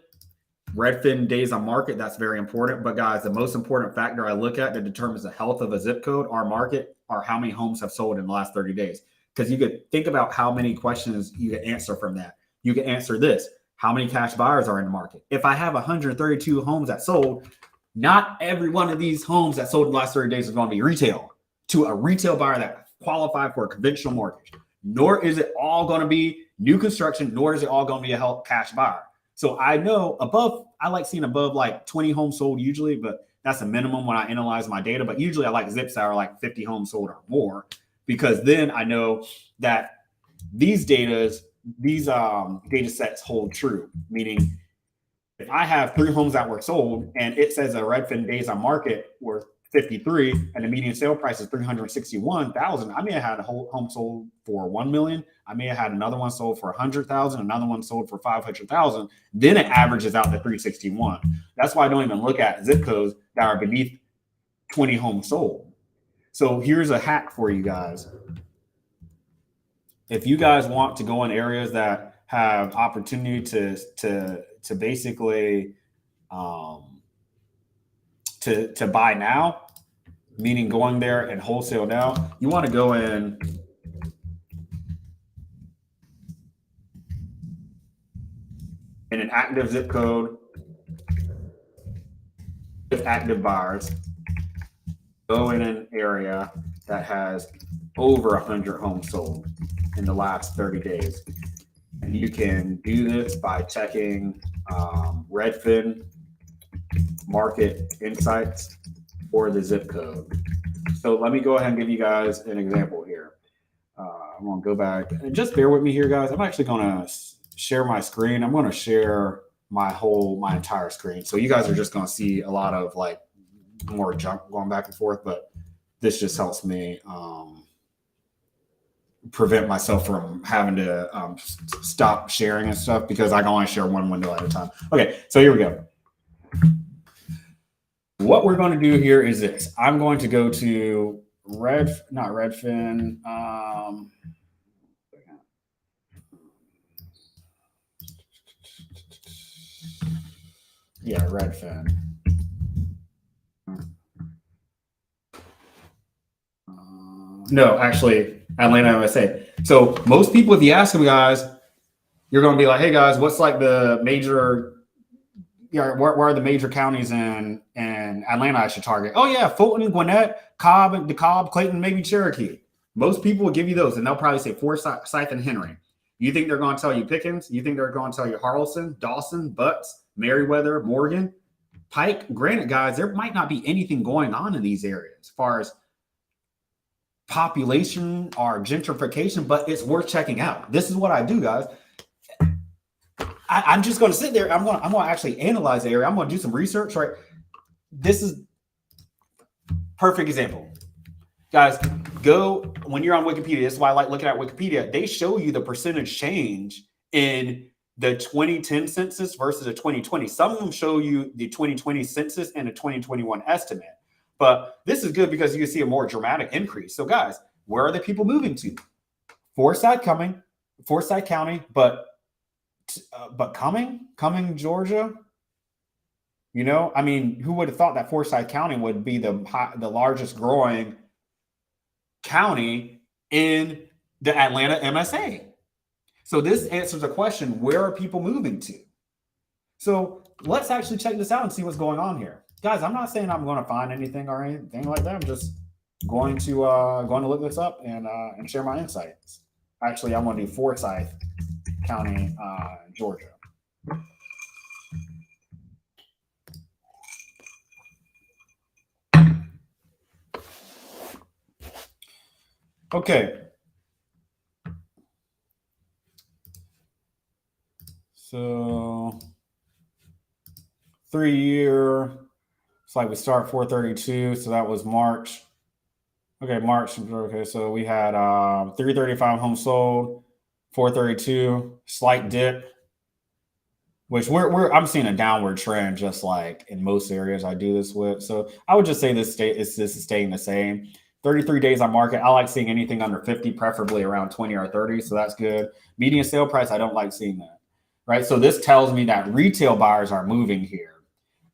Redfin days on market, that's very important. But guys, the most important factor I look at that determines the health of a zip code, our market, are how many homes have sold in the last 30 days. Because you could think about how many questions you can answer from that. You can answer this: how many cash buyers are in the market? If I have 132 homes that sold, not every one of these homes that sold in the last 30 days is going to be retail to a retail buyer that qualified for a conventional mortgage. Nor is it all going to be new construction, nor is it all going to be a cash buyer. So I know I like seeing above like 20 homes sold usually, but that's a minimum when I analyze my data. But usually I like zips that are like 50 homes sold or more, because then I know that these data sets hold true. Meaning, if I have 3 homes that were sold and it says a Redfin days on market were 53 and the median sale price is 361,000, I may have had a whole home sold for 1 million. I may have had another one sold for 100,000, another one sold for 500,000. Then it averages out to 361. That's why I don't even look at zip codes that are beneath 20 homes sold. So here's a hack for you guys. If you guys want to go in areas that have opportunity to basically to buy now, meaning going there and wholesale now, you want to go in an active zip code with active buyers. Go in an area that has over 100 homes sold in the last 30 days. And you can do this by checking Redfin Market Insights or the zip code. So let me go ahead and give you guys an example here. I'm going to go back and just bear with me here, guys. I'm actually going to share my screen. I'm going to share my entire screen. So you guys are just going to see a lot of like more junk going back and forth, but this just helps me prevent myself from having to stop sharing and stuff, because I can only share one window at a time. Okay, so here we go. What we're going to do here is this. I'm going to go to Redfin. Yeah, Redfin. No, actually, Atlanta, USA. So most people, if you ask them, guys, you're going to be like, hey, guys, what's like the major, where are the major counties in Atlanta I should target? Oh, yeah, Fulton, Gwinnett, DeKalb, Clayton, maybe Cherokee. Most people will give you those, and they'll probably say Forsyth and Henry. You think they're going to tell you Pickens? You think they're going to tell you Haralson, Dawson, Butts, Meriwether, Morgan, Pike? Granted, guys, there might not be anything going on in these areas as far as population or gentrification, but it's worth checking out. This is what I do, guys. I'm just going to sit there. I'm going to actually analyze the area. I'm going to do some research, right? This is perfect example. Guys, go when you're on Wikipedia. This is why I like looking at Wikipedia. They show you the percentage change in the 2010 census versus the 2020. Some of them show you the 2020 census and the 2021 estimate. But this is good because you can see a more dramatic increase. So, guys, where are the people moving to? Forsyth County, but coming Georgia. You know, I mean, who would have thought that Forsyth County would be the largest growing county in the Atlanta MSA? So this answers the question: where are people moving to? So let's actually check this out and see what's going on here. Guys, I'm not saying I'm going to find anything or anything like that. I'm just going to look this up and share my insights. Actually, I'm going to do Forsyth County, Georgia. Okay. So 3-year. It's like we start 432, so that was March. Okay, March. Okay, so we had 335 homes sold, 432, slight dip, which I'm seeing a downward trend, just like in most areas I do this with. So I would just say this is staying the same. 33 days on market. I like seeing anything under 50, preferably around 20 or 30. So that's good. Median sale price, I don't like seeing that. Right. So this tells me that retail buyers are moving here.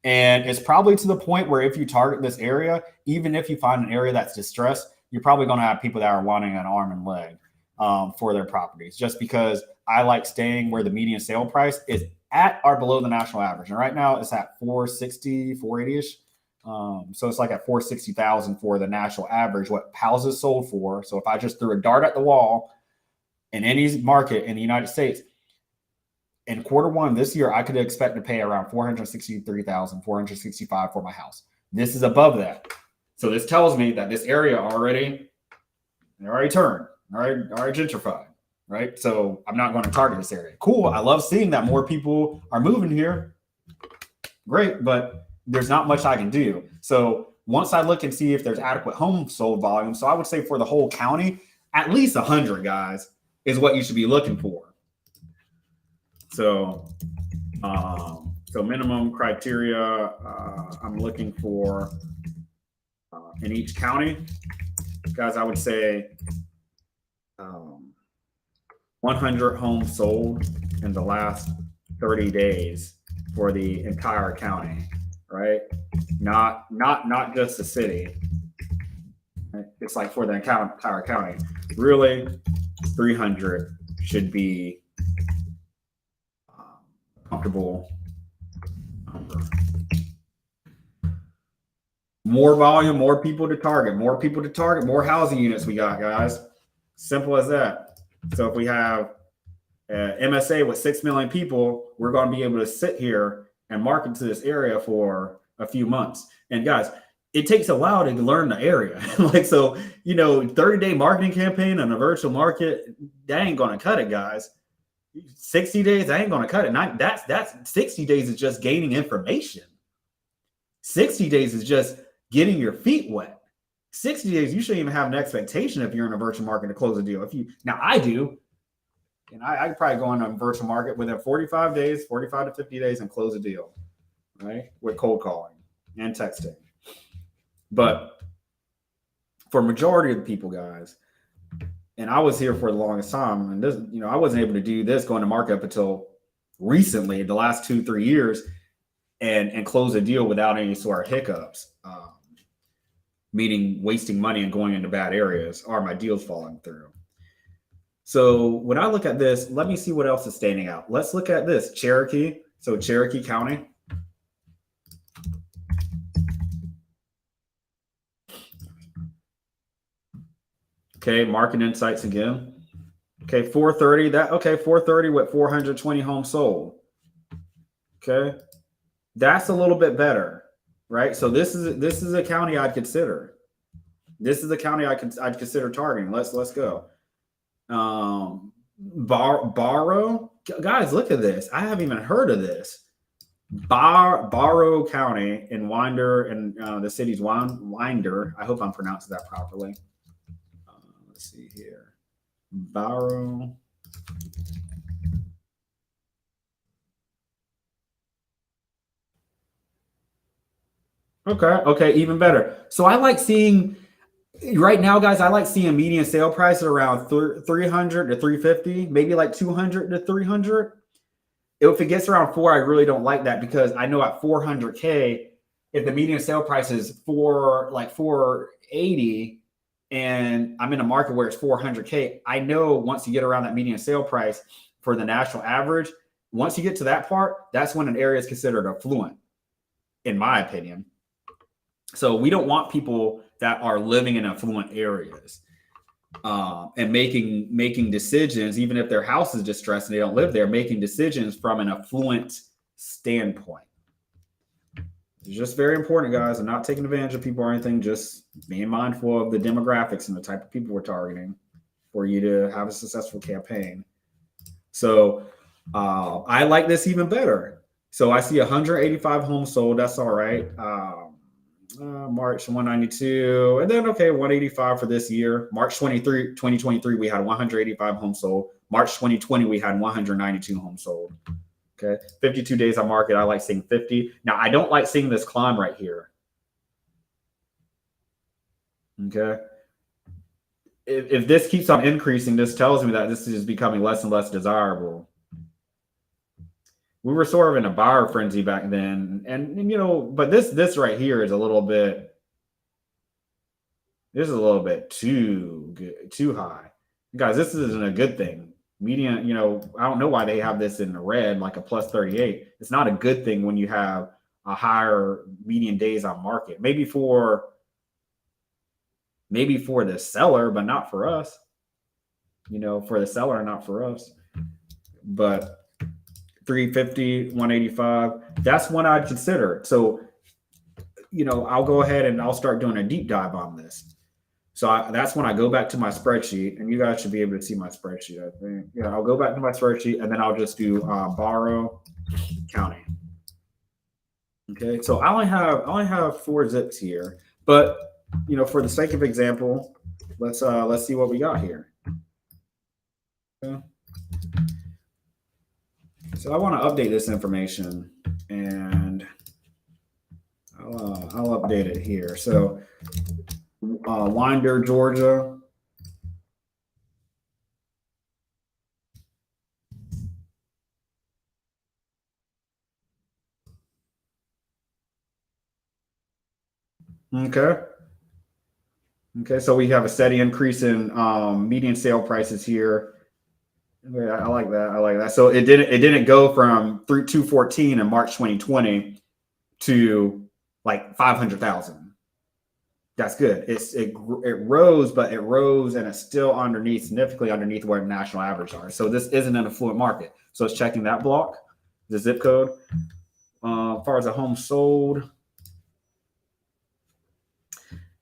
And it's probably to the point where if you target this area, even if you find an area that's distressed, you're probably going to have people that are wanting an arm and leg for their properties, just because I like staying where the median sale price is at or below the national average. And right now it's at 460, 480-ish. So it's like at 460,000 for the national average, what houses sold for. So if I just threw a dart at the wall in any market in the United States, in Q1 this year, I could expect to pay around 463,000, 465 for my house. This is above that. So this tells me that this area already turned, already gentrified, right? So I'm not going to target this area. Cool. I love seeing that more people are moving here. Great, but there's not much I can do. So once I look and see if there's adequate home sold volume, so I would say for the whole county, at least 100 guys is what you should be looking for. So, so minimum criteria, I'm looking for in each county, guys, I would say 100 homes sold in the last 30 days for the entire county, right? Not just the city. It's like for the entire county. Really, 300 should be comfortable number. More volume, more people to target, more housing units we got, guys. Simple as that. So if we have MSA with 6 million people, we're going to be able to sit here and market to this area for a few months. And guys, it takes a while to learn the area. Like, so, 30-day marketing campaign on a virtual market, that ain't going to cut it, guys. 60 days, I ain't going to cut it. That's 60 days is just gaining information. 60 days is just getting your feet wet. 60 days, you shouldn't even have an expectation if you're in a virtual market to close a deal. Now I do, and I could probably go on a virtual market within 45 to 50 days and close a deal, right? With cold calling and texting. But for majority of the people, guys, and I was here for the longest time, and this, I wasn't able to do this going to market up until recently, the last 2-3 years, and close a deal without any sort of hiccups, meaning wasting money and going into bad areas, or my deals falling through. So when I look at this, let me see what else is standing out. Let's look at this, Cherokee. So Cherokee County. Okay, market insights again. Okay, 430. 430 with 420 homes sold. Okay, that's a little bit better, right? So this is a county I'd consider. This is a county I'd consider targeting. Let's go. Barrow, guys, look at this. I haven't even heard of this. Barrow County in Winder, and the city's Winder. I hope I'm pronouncing that properly. Let's see here. Barrow. Okay, even better. So I like seeing right now, guys, I like seeing median sale price at around 300 to 350, maybe like 200 to 300. If it gets around 4, I really don't like that, because I know at 400K, if the median sale price is 480 and I'm in a market where it's 400K, I know once you get around that median sale price for the national average, once you get to that part, that's when an area is considered affluent, in my opinion. So we don't want people that are living in affluent areas and making decisions, even if their house is distressed and they don't live there, making decisions from an affluent standpoint. It's just very important, guys. I'm not taking advantage of people or anything, just being mindful of the demographics and the type of people we're targeting for you to have a successful campaign. So I like this even better. So I see 185 homes sold. That's all right. March 192, and then 185 for this year. March 2023, we had 185 homes sold. March 2020, we had 192 homes sold. Okay, 52 days on market. I like seeing 50. Now, I don't like seeing this climb right here. Okay, if this keeps on increasing, this tells me that this is becoming less and less desirable. We were sort of in a buyer frenzy back then, and you know, but this right here is a little bit. This is a little bit too good, too high, guys. This isn't a good thing. Median, you know, I don't know why they have this in the red, like a plus 38. It's not a good thing when you have a higher median days on market. Maybe for the seller, but not for us. You know, for the seller, not for us. But 350, 185, that's one I'd consider. So, you know, I'll go ahead and I'll start doing a deep dive on this. So that's when I go back to my spreadsheet, and you guys should be able to see my spreadsheet, I think. Yeah, I'll go back to my spreadsheet, and then I'll just do borrow county. Okay, so I only have 4 zips here, but you know, for the sake of example, let's see what we got here. Okay. So I want to update this information, and I'll update it here. So Winder, Georgia. Okay. Okay, so we have a steady increase in median sale prices here. Yeah, I like that. I like that. So it didn't go from 214 in March 2020 to like 500,000. That's good. It rose, but it rose and it's still significantly underneath where national average are. So this isn't an affluent market. So it's checking that block, the zip code. As far as a home sold,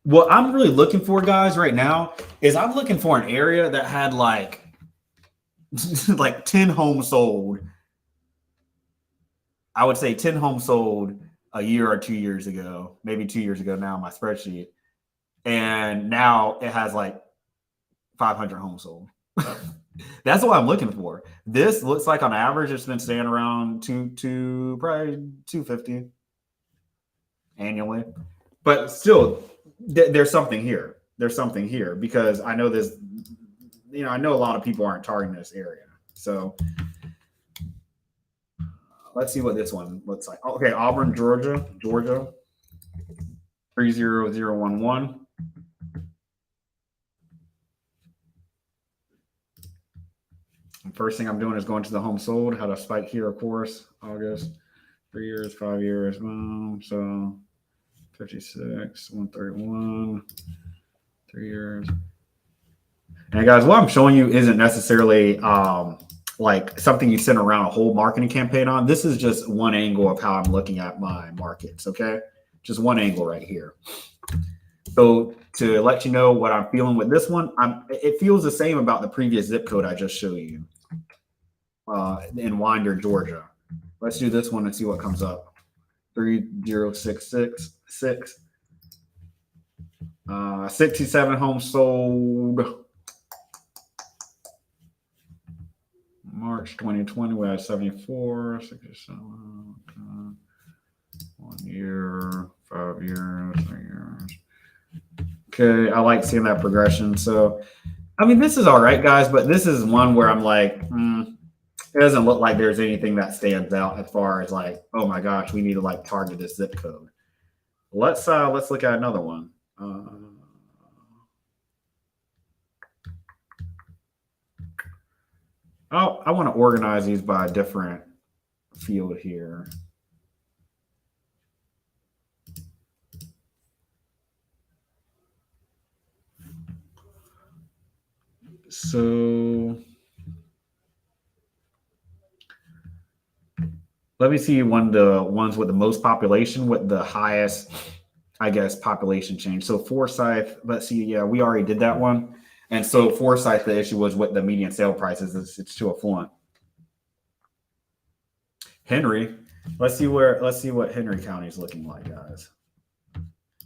what I'm really looking for, guys, right now is I'm looking for an area that had like 10 homes sold. I would say 10 homes sold a year or 2 years ago, maybe 2 years ago now on my spreadsheet. And now it has like 500 homes sold. That's what I'm looking for. This looks like on average it's been staying around probably 250 annually. But still, there's something here. There's something here because I know this. You know, I know a lot of people aren't targeting this area. So let's see what this one looks like. Okay, Auburn, Georgia, 30011. First thing I'm doing is going to the home sold. Had a spike here, of course. August, 3 years, 5 years. So 56, 131, 3 years. And guys, what I'm showing you isn't necessarily like something you send around a whole marketing campaign on. This is just one angle of how I'm looking at my markets. Okay, just one angle right here. So to let you know what I'm feeling with this one, it feels the same about the previous zip code I just showed you in Winder, Georgia. Let's do this one and see what comes up. 3066. 67 homes sold. March 2020, we had 74, 67. 1 year, 5 years, 3 years. Okay, I like seeing that progression. So, I mean, this is all right, guys, but this is one where I'm like, it doesn't look like there's anything that stands out as far as like, oh my gosh, we need to like target this zip code. Let's look at another one. I want to organize these by a different field here. So let me see one of the ones with the most population with the highest, I guess, population change. So Forsyth, let's see. Yeah, we already did that one. And so Forsyth, the issue was with the median sale prices. It's too affluent. Henry, let's see what Henry County is looking like, guys.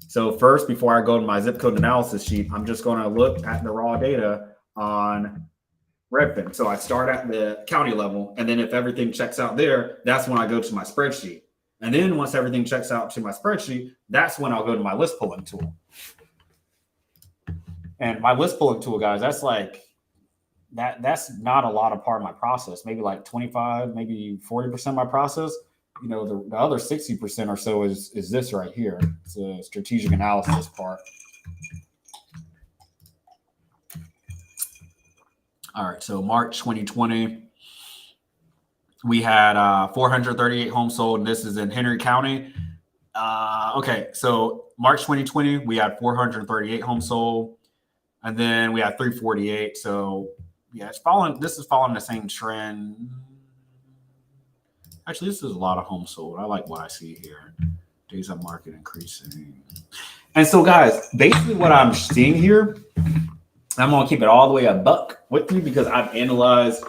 So first, before I go to my zip code analysis sheet, I'm just going to look at the raw data on Redfin. So I start at the county level, and then if everything checks out there, that's when I go to my spreadsheet. And then once everything checks out to my spreadsheet, that's when I'll go to my list pulling tool. And my list pulling tool, guys, that's like that's not a lot of part of my process. Maybe like 25, maybe 40% of my process. You know, the other 60% or so is this right here. It's a strategic analysis part. All right, so March 2020, we had 438 homes sold, and this is in Henry County. Okay, so March 2020, we had 438 homes sold, and then we had 348. So yeah, this is following the same trend. Actually, this is a lot of homes sold. I like what I see here. Days on market increasing. And so, guys, basically what I'm seeing here, I'm going to keep it all the way a buck with you because I've analyzed,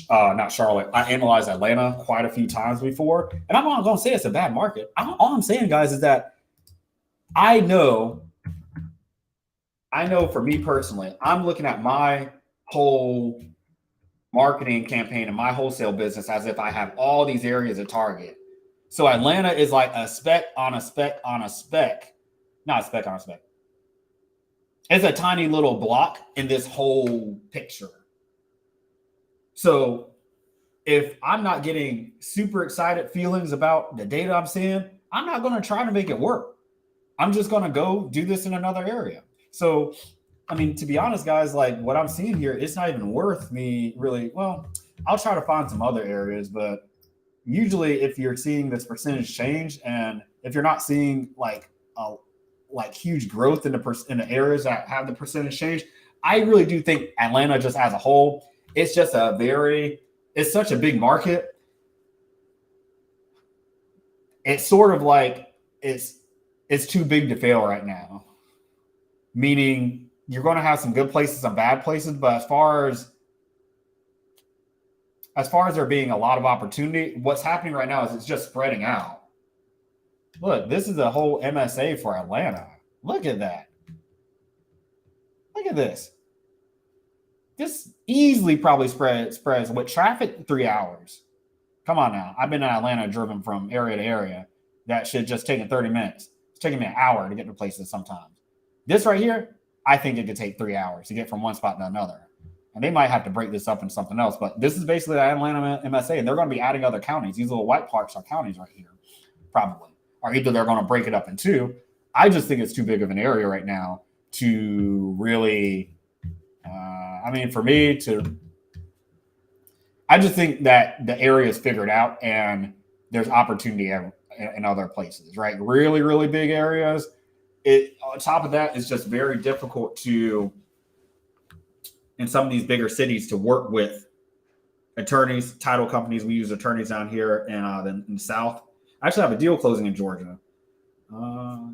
not Charlotte, I analyzed Atlanta quite a few times before. And I'm not going to say it's a bad market. All I'm saying, guys, is that I know for me personally, I'm looking at my whole marketing campaign and my wholesale business as if I have all these areas to target. So Atlanta is like a speck on a speck on a speck, not a speck on a speck. It's a tiny little block in this whole picture. So if I'm not getting super excited feelings about the data I'm seeing, I'm not going to try to make it work. I'm just going to go do this in another area. So, I mean, to be honest, guys, like what I'm seeing here, it's not even worth me really. Well, I'll try to find some other areas, but usually if you're seeing this percentage change and if you're not seeing like huge growth in the areas that have the percentage change, I really do think Atlanta just as a whole, it's just it's such a big market. It's sort of like it's too big to fail right now. Meaning you're going to have some good places, some bad places, but as far as there being a lot of opportunity, what's happening right now is it's just spreading out. Look, this is a whole MSA for Atlanta. Look at that. Look at this. This easily probably spreads with traffic 3 hours. Come on now. I've been in Atlanta driven from area to area. That should just take 30 minutes. It's taking me an hour to get to places sometimes. This right here, I think it could take 3 hours to get from one spot to another. And they might have to break this up in something else. But this is basically the Atlanta MSA, and they're going to be adding other counties. These little white parts are counties right here, probably. Or either they're going to break it up in two. I just think it's too big of an area right now to really, for me to, I just think that the area is figured out and there's opportunity in other places, right? Really, really big areas. On top of that, it's just very difficult to, in some of these bigger cities, to work with attorneys, title companies. We use attorneys down here in the South. I actually have a deal closing in Georgia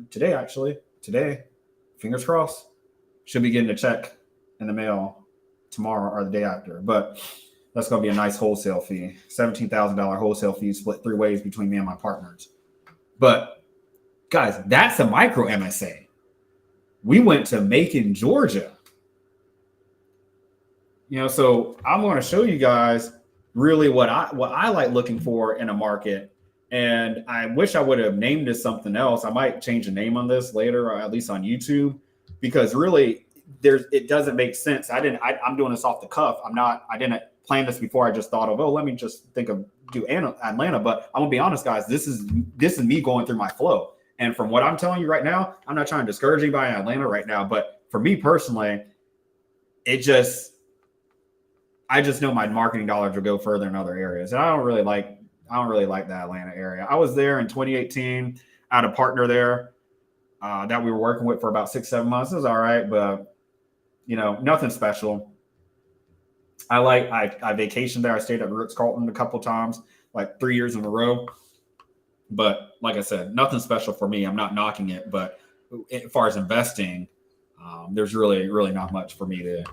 today, fingers crossed. Should be getting a check in the mail tomorrow or the day after. But that's going to be a nice wholesale fee, $17,000 wholesale fee split 3 ways between me and my partners. But guys, that's a micro MSA. We went to Macon, Georgia. So I'm going to show you guys really what I like looking for in a market. And I wish I would have named this something else. I might change the name on this later, or at least on YouTube, because really it doesn't make sense. I'm doing this off the cuff. I didn't plan this before. I just thought of, let me just do Atlanta. But I'm gonna be honest, guys, this is me going through my flow. And from what I'm telling you right now, I'm not trying to discourage anybody in Atlanta right now, but for me personally, I just know my marketing dollars will go further in other areas. And I don't really like the Atlanta area. I was there in 2018. I had a partner there that we were working with for about 6-7 months. It was all right, but nothing special. I vacationed there. I stayed at Ritz-Carlton a couple times, like 3 years in a row. But like I said, nothing special for me. I'm not knocking it, but as far as investing, there's really, really not much for me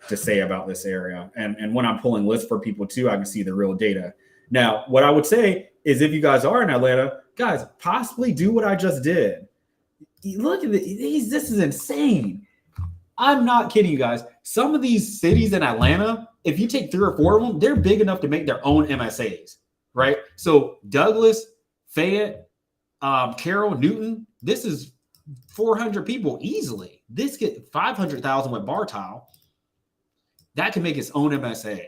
to say about this area. And when I'm pulling lists for people too, I can see the real data. Now, what I would say is if you guys are in Atlanta, guys, possibly do what I just did. Look at this. This is insane. I'm not kidding you guys. Some of these cities in Atlanta, if you take 3 or 4 of them, they're big enough to make their own MSAs, right? So Douglas, Fayette, Carroll, Newton, this is 400 people easily. This get 500,000 with bar tile. That can make its own MSA.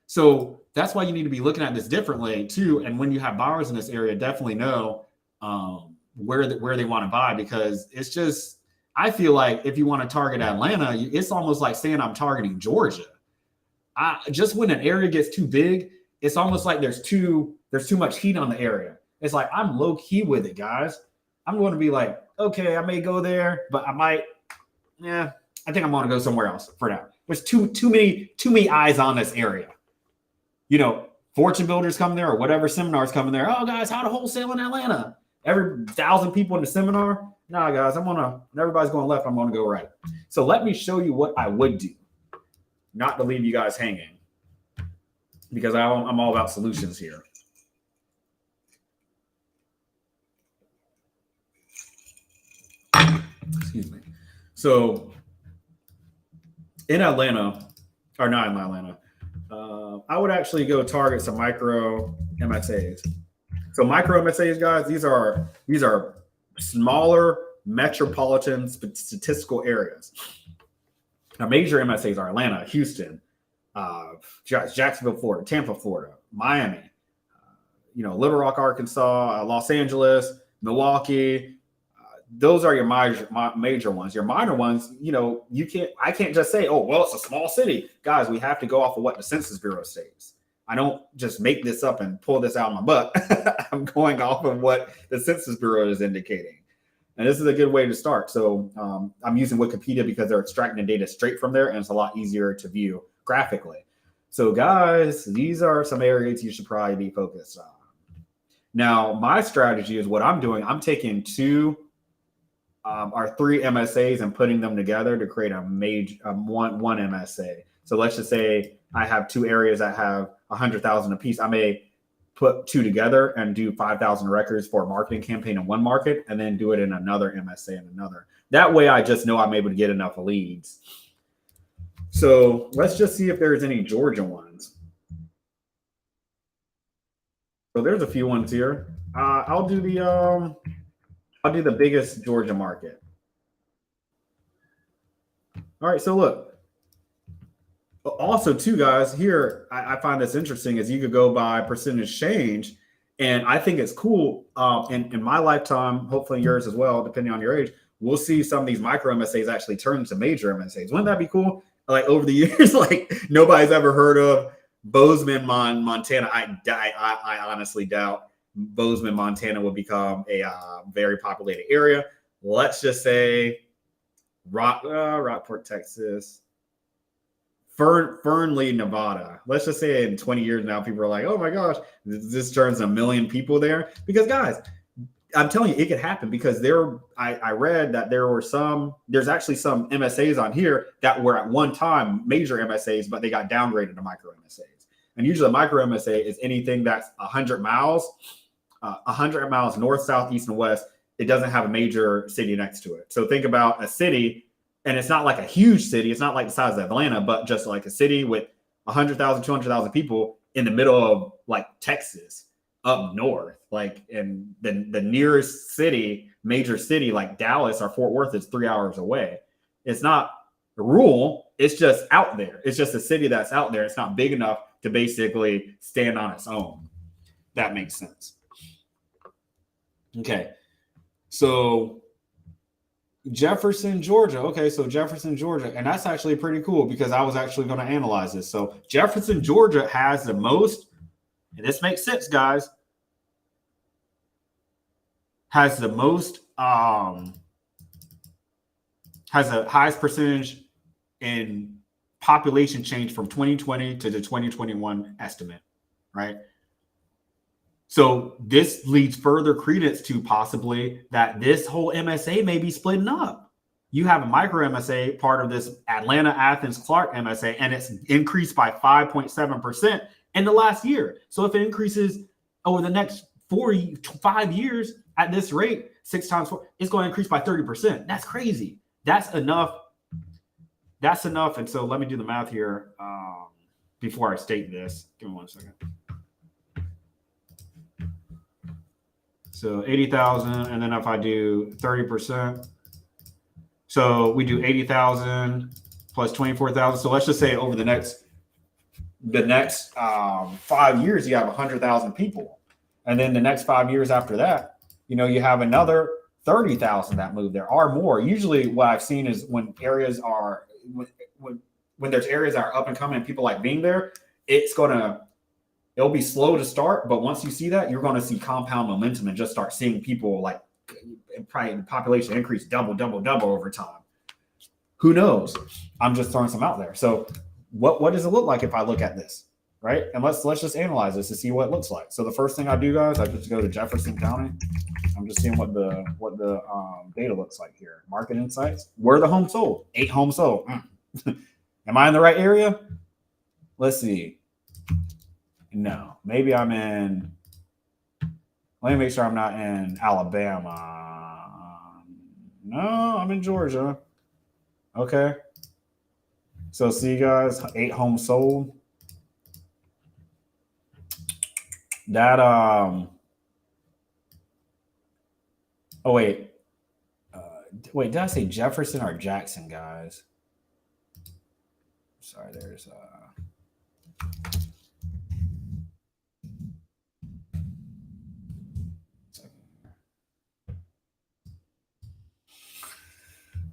So that's why you need to be looking at this differently too. And when you have buyers in this area, definitely know where they want to buy, because it's just, I feel like if you want to target Atlanta, it's almost like saying I'm targeting Georgia. Just when an area gets too big, it's almost like there's too much heat on the area. It's like I'm low key with it, guys. I'm going to be like, okay, I may go there, but I might, I think I'm going to go somewhere else for now. There's too many eyes on this area. You know, fortune builders come there or whatever seminars coming there. Oh, guys, how to wholesale in Atlanta? Every 1,000 people in the seminar. Nah, guys, when everybody's going left, I'm going to go right. So let me show you what I would do, not to leave you guys hanging, because I'm all about solutions here. Excuse me. So in Atlanta, or not in Atlanta, I would actually go target some micro MSAs. So micro MSAs, guys, these are smaller metropolitan statistical areas. Now, major MSAs are Atlanta, Houston, Jacksonville, Florida, Tampa, Florida, Miami, Little Rock, Arkansas, Los Angeles, Milwaukee. Those are your major ones. Your minor ones, I can't just say, oh, well, it's a small city. Guys, we have to go off of what the Census Bureau states. I don't just make this up and pull this out of my butt. I'm going off of what the Census Bureau is indicating. And this is a good way to start. So I'm using Wikipedia because they're extracting the data straight from there, and it's a lot easier to view graphically. So guys, these are some areas you should probably be focused on. Now, my strategy is what I'm doing. I'm taking our 3 MSAs and putting them together to create a major one MSA. So let's just say I have 2 areas that have 100,000 apiece. I may put 2 together and do 5,000 records for a marketing campaign in one market, and then do it in another MSA in another. That way, I just know I'm able to get enough leads. So let's just see if there's any Georgia ones. So there's a few ones here. I'll do the biggest Georgia market. All right, so look. Also, too, guys, here, I find this interesting, is you could go by percentage change. And I think it's cool. In my lifetime, hopefully yours as well, depending on your age, we'll see some of these micro MSAs actually turn into major MSAs. Wouldn't that be cool? Like over the years, like nobody's ever heard of Bozeman, Montana. I honestly doubt Bozeman, Montana will become a very populated area. Let's just say Rockport, Texas, Fernley, Nevada. Let's just say in 20 years now, people are like, oh my gosh, this turns 1 million people there. Because guys, I'm telling you, it could happen, because I read that there's actually some MSAs on here that were at one time major MSAs, but they got downgraded to micro MSAs. And usually a micro MSA is anything that's 100 miles north, south, east, and west. It doesn't have a major city next to it. So think about a city, and it's not like a huge city. It's not like the size of Atlanta, but just like a city with 100,000, 200,000 people in the middle of like Texas up north. Like, and the nearest city, major city like Dallas or Fort Worth is 3 hours away. It's not rural. It's just out there. It's just a city that's out there. It's not big enough to basically stand on its own. That makes sense. Okay. So Jefferson, Georgia. Okay, so Jefferson, Georgia. And that's actually pretty cool, because I was actually going to analyze this. So Jefferson, Georgia has the most, and this makes sense, guys, has the most, has the highest percentage in population change from 2020 to the 2021 estimate, right? So this leads further credence to possibly that this whole MSA may be splitting up. You have a micro MSA, part of this Atlanta, Athens, Clark MSA, and it's increased by 5.7% in the last year. So if it increases over the next 5 years at this rate, 6 times 4, it's going to increase by 30%. That's crazy. That's enough. That's enough. And so let me do the math here before I state this. Give me 1 second. So 80,000, and then if I do 30%, so we do 80,000 plus 24,000. So let's just say over the next 5 years, you have 100,000 people, and then the next 5 years after that, you have another 30,000 that move there or more. Usually, what I've seen is when areas are when there's areas that are up and coming and people like being there, it'll be slow to start, but once you see that, you're going to see compound momentum and just start seeing people like probably the population increase double over time. Who knows? I'm just throwing some out there. So what does it look like if I look at this, right? And let's just analyze this to see what it looks like. So the first thing I do, guys, I just go to Jefferson County. I'm just seeing what the data looks like here. Market insights. Where are the homes sold? 8 homes sold. Am I in the right area? Let's see. No, maybe I'm in. Let me make sure I'm not in Alabama. No, I'm in Georgia. Okay. So see, guys, 8 homes sold. That oh wait, did I say Jefferson or Jackson, guys? Sorry, there's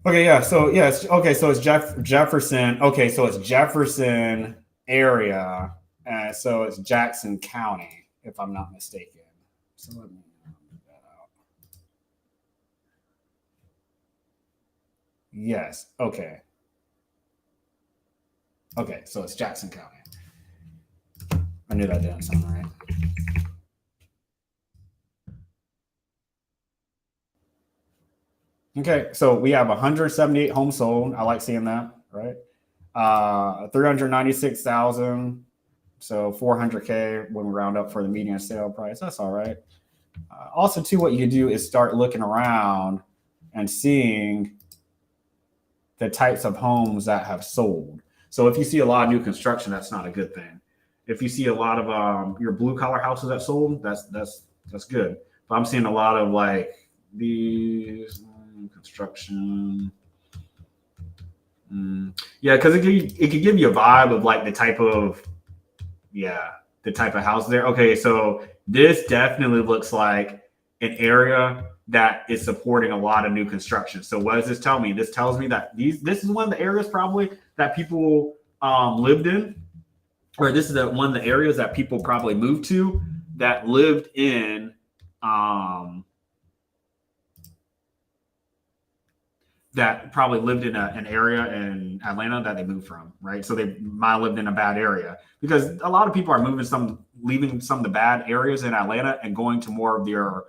okay, yeah. So yes, okay. So it's Jefferson. Okay, so it's Jefferson area, so it's Jackson County, if I'm not mistaken. So let me get that out. Yes. Okay. Okay, so it's Jackson County. I knew that didn't sound right. Okay, so we have 178 homes sold. I like seeing that, right? 396,000, so 400K when we round up for the median sale price. That's all right. Also, too, what you can do is start looking around and seeing the types of homes that have sold. So if you see a lot of new construction, that's not a good thing. If you see a lot of your blue collar houses that sold, that's good. But I'm seeing a lot of like these construction. Yeah, because it could give you a vibe of like the type of house there. Okay, so this definitely looks like an area that is supporting a lot of new construction. So what does this tell me? This tells me that this is one of the areas probably that people lived in, or this is one of the areas that people probably moved to that lived in that probably lived in an area in Atlanta that they moved from, right? So they might have lived in a bad area, because a lot of people are leaving some of the bad areas in Atlanta and going to more of their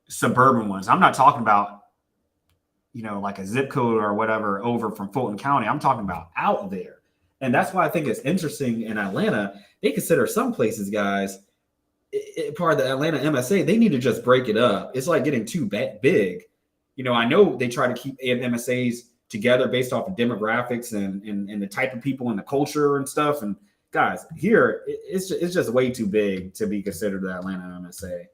suburban ones. I'm not talking about, like a zip code or whatever over from Fulton County. I'm talking about out there. And that's why I think it's interesting in Atlanta. They consider some places, guys, part of the Atlanta MSA, they need to just break it up. It's like getting too big. I know they try to keep MSAs together based off of demographics and the type of people and the culture and stuff. And guys, here it's just way too big to be considered the Atlanta MSA.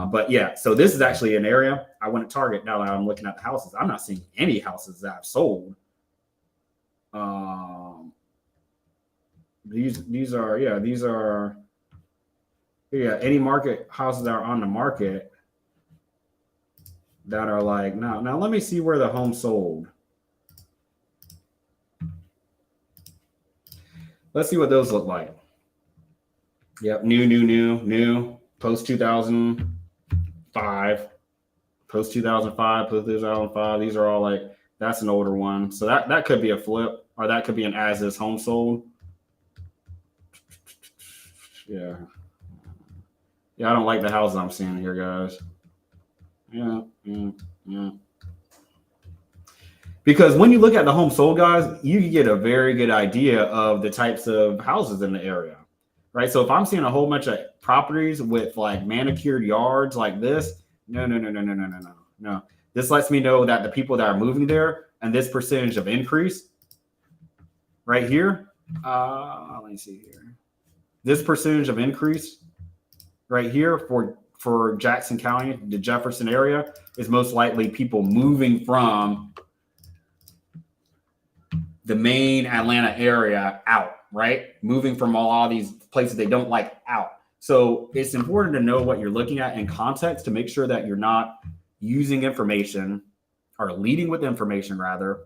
But yeah, so this is actually an area I want to target. Now that I'm looking at the houses, I'm not seeing any houses that I've sold. These are any market houses that are on the market that are like, now let me see where the home sold. Let's see what those look like. Yep, new, post 2005, post 2005, post 2005. These are all like, that's an older one. So that could be a flip, or that could be an as is home sold. Yeah, I don't like the houses I'm seeing here, guys. Yeah. Because when you look at the home sold, guys, you can get a very good idea of the types of houses in the area, right? So if I'm seeing a whole bunch of properties with like manicured yards like this, no. This lets me know that the people that are moving there and this percentage of increase right here, let me see here. This percentage of increase right here for Jackson County, the Jefferson area, is most likely people moving from the main Atlanta area out, right? Moving from all these places they don't like out. So it's important to know what you're looking at in context to make sure that you're not using information or leading with information rather,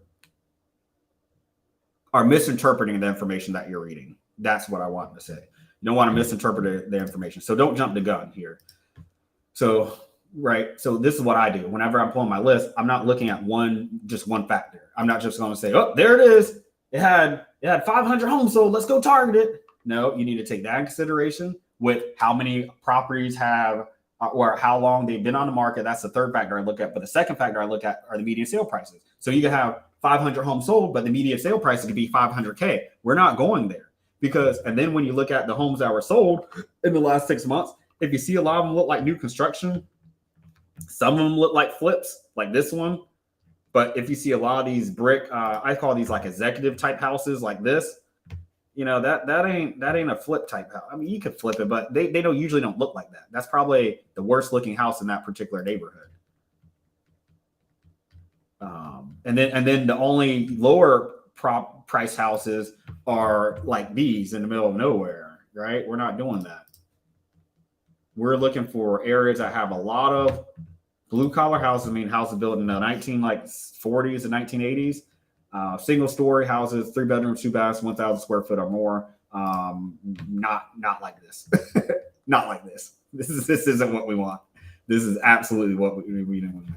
or misinterpreting the information that you're reading. That's what I want to say. You don't want to misinterpret the information. So don't jump the gun here. So, right. So this is what I do. Whenever I'm pulling my list, I'm not looking at just one factor. I'm not just going to say, oh, there it is. It had 500 homes sold. Let's go target it. No, you need to take that in consideration with how many properties have or how long they've been on the market. That's the third factor I look at. But the second factor I look at are the median sale prices. So you can have 500 homes sold, but the median sale price could be 500K. We're not going there and then when you look at the homes that were sold in the last 6 months, if you see a lot of them look like new construction, some of them look like flips, like this one. But if you see a lot of these brick, I call these like executive type houses like this, that ain't a flip type house. I mean, you could flip it, but they usually don't look like that. That's probably the worst looking house in that particular neighborhood. And then the only lower price houses are like these in the middle of nowhere, right? We're not doing that. We're looking for areas that have a lot of blue collar houses. I mean, houses built in the 40s and 1980s. Single story houses, 3 bedrooms, 2 baths, 1,000 square foot or more. Not like this. Not like this. This isn't what we want. This is absolutely what we don't want.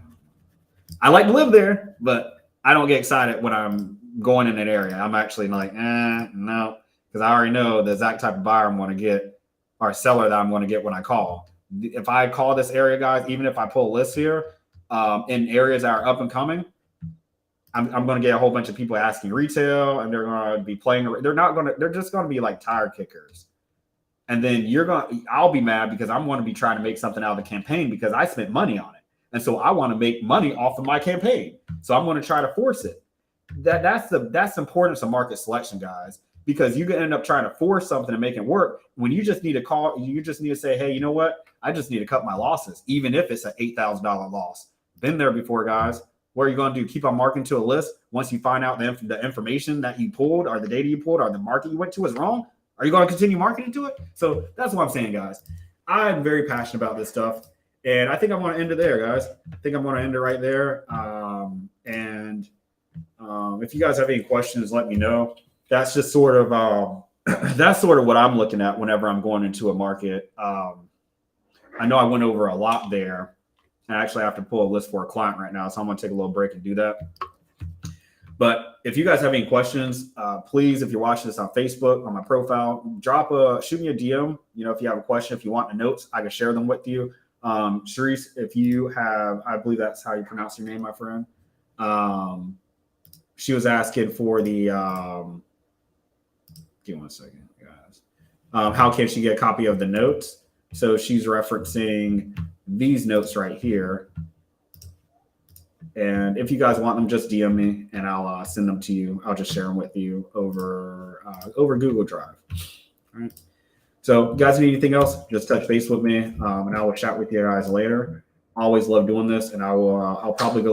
I like to live there, but I don't get excited when I'm going in that area. I'm actually like, no, because I already know the exact type of buyer I'm going to get or seller that I'm going to get when I call. If I call this area, guys, even if I pull a list here in areas that are up and coming, I'm going to get a whole bunch of people asking retail, and they're going to be playing. They're just going to be like tire kickers. And then I'll be mad because I'm going to be trying to make something out of the campaign because I spent money on it. And so I want to make money off of my campaign. So I'm going to try to force it. That's the importance of market selection, guys, because you can end up trying to force something and make it work when you just need to call. You just need to say, hey, you know what? I just need to cut my losses, even if it's an $8,000 loss. Been there before, guys. What are you going to do? Keep on marking to a list once you find out the information that you pulled or the data you pulled or the market you went to is wrong? Are you going to continue marketing to it? So that's what I'm saying, guys. I'm very passionate about this stuff. And I think I'm going to end it there, guys. I think I'm going to end it right there. If you guys have any questions, let me know. That's just sort of what I'm looking at whenever I'm going into a market. I know I went over a lot there. And I actually have to pull a list for a client right now, so I'm going to take a little break and do that. But if you guys have any questions, please, if you're watching this on Facebook, on my profile, shoot me a DM. If you have a question, if you want the notes, I can share them with you. Sharice, if you have, I believe that's how you pronounce your name, my friend. She was asking for the, give me one second, guys. How can she get a copy of the notes? So she's referencing these notes right here. And if you guys want them, just DM me and I'll send them to you. I'll just share them with you over Google Drive. All right. So, guys, need anything else? Just touch base with me, and I will chat with you guys later. Always love doing this, and I'll probably go